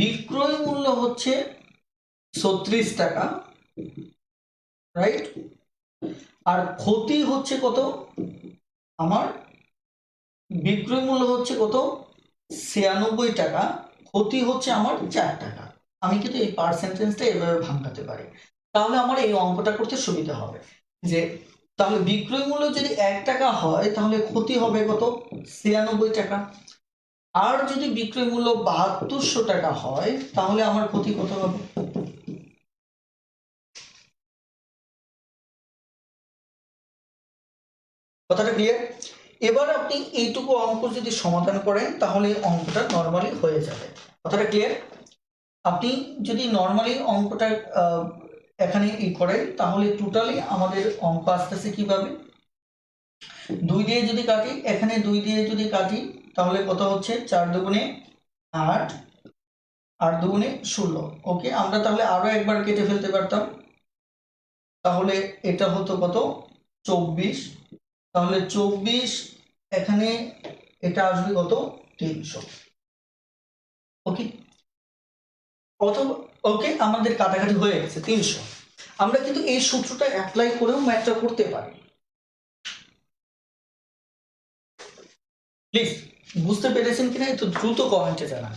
বিক্রয় মূল্য হচ্ছে 36 টাকা, রাইট? আর ক্ষতি হচ্ছে কত? আমার বিক্রয় মূল্য হচ্ছে কত? 96 টাকা, ক্ষতি হচ্ছে আমার 4 টাকা। আমি কিন্তু এই পার্সেন্টেজটা এভাবে ভাঙাতে পারি, তাহলে আমার এই অঙ্কটা করতে সুবিধা হবে। যে তাহলে বিক্রয় মূল্য যদি 1 টাকা হয় তাহলে ক্ষতি হবে কত? 96 টাকা। আর যদি বিক্রয় মূল্য ৭২০০ টাকা হয় তাহলে আমার ক্ষতি কত হবে? কথাটা ক্লিয়ার? এবার আপনি এইটুকু অঙ্ক যদি সমাধান করেন তাহলে অঙ্কটা নর্মালি হয়ে যাবে। কথাটা ক্লিয়ার? আপনি যদি নর্মালি অঙ্কটা এখানে করেন তাহলে টোটালি আমাদের অঙ্ক আসতেছে কিভাবে? 2 দিয়ে যদি কাটি, এখানে 2 দিয়ে যদি কাটি তাহলে কত হচ্ছে? 4 দুগুণে 8, 8 দুগুণে 16। ওকে, আমরা তাহলে আরো একবার কেটে ফেলতে পারতাম, তাহলে এটা হতো কত? 24। তাহলে 24, এখানে এটা আসবে কত 300। ওকে, অথবা ওকে আমাদের কাটাকাটি হয়ে গেছে 300। আমরা কিন্তু এই সূত্রটা অ্যাপ্লাই করেও ম্যাথটা করতে পারি। প্লিজ বুঝতে পেরেছেন কিনা একটু দ্রুত কমেন্টে জানান।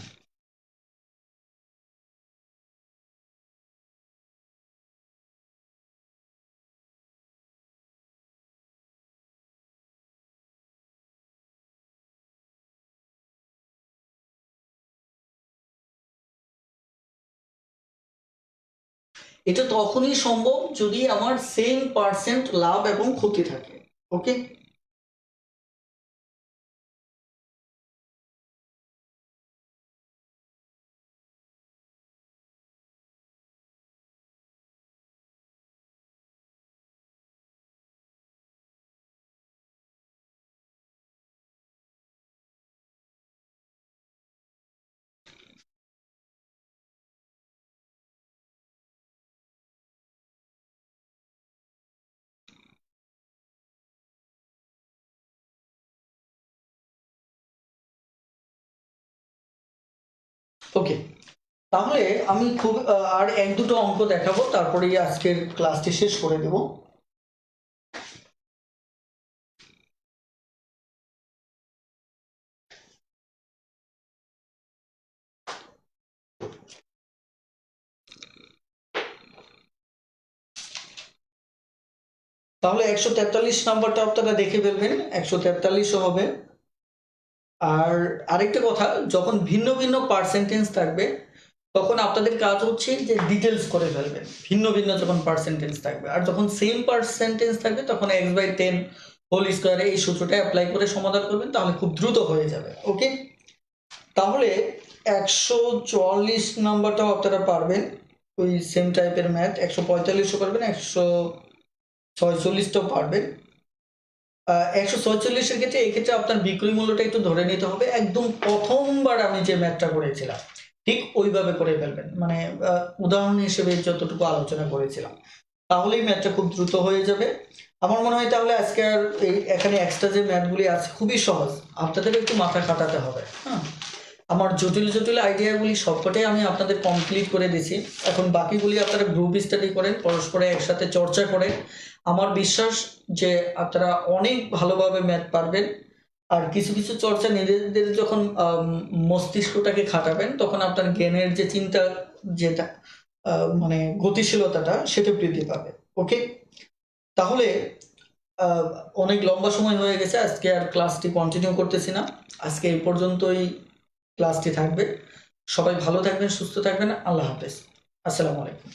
এটা তখনই সম্ভব যদি আমার সেম পার্সেন্ট লাভ এবং ক্ষতি থাকে। ওকে, ওকে, তাহলে আমি খুব আর এক দুটো অঙ্ক দেখাবো, তারপরেই আজকের ক্লাসটি শেষ করে দেব। তাহলে 143 নাম্বারটা আপনারা দেখে ফেলবেন, 143 হবে। আর আরেকটা কথা, যখন ভিন্ন ভিন্ন পার্সেন্টেজ থাকবে তখন আপনাদের কাজ হচ্ছে যে ডিটেলস করে ফেলবেন, ভিন্ন ভিন্ন যখন পার্সেন্টেজ থাকবে। আর যখন সেম পার্সেন্টেজ থাকবে তখন x/10 হোল স্কোয়ারে এই সূত্রটা অ্যাপ্লাই করে সমাধান করবেন, তাহলে খুব দ্রুত হয়ে যাবে। ওকে, তাহলে 144 নাম্বারটাও আপনারা পারবেন, ওই সেম টাইপের ম্যাথ। 145ও পারবেন, 146টাও পারবেন। 146-এর ক্ষেত্রে এই ক্ষেত্রে আপনার বিক্রয় মূল্যটা একটু ধরে নিতে হবে। একদম প্রথমবার আমি যে ম্যাথটা করেছিলাম ঠিক ওইভাবে করে ফেলবেন, মানে উদাহরণ হিসেবে যতটুকু আলোচনা করেছিলাম, তাহলেই ম্যাথটা খুব দ্রুত হয়ে যাবে আমার মনে হয়। তাহলে আজকে আর এখানে এক্সট্রা যে ম্যাথগুলি আছে খুবই সহজ, আপনাদের একটু মাথা খাটাতে হবে। হ্যাঁ, আমার জটিল জটিল আইডিয়াগুলি সবকটাই আমি আপনাদের কমপ্লিট করে দিয়েছি। এখন বাকিগুলি আপনারা গ্রুপ স্টাডি করেন, পরস্পরে একসাথে চর্চা করেন। আমার বিশ্বাস যে আপনারা অনেক ভালোভাবে ম্যাথ পারবেন। আর কিছু কিছু চর্চা নিজেদের যখন মস্তিষ্কটাকে খাটাবেন, তখন আপনার জ্ঞানের যে চিন্তা, যেটা মানে গতিশীলতাটা, সেটা বৃদ্ধি পাবে। ওকে, তাহলে অনেক লম্বা সময় হয়ে গেছে, আজকে আর ক্লাসটি কন্টিনিউ করতেছি না। আজকে এই পর্যন্তই ক্লাসটি থাকবে। সবাই ভালো থাকবেন, সুস্থ থাকবেন। আল্লাহ হাফেজ, আসসালামু আলাইকুম।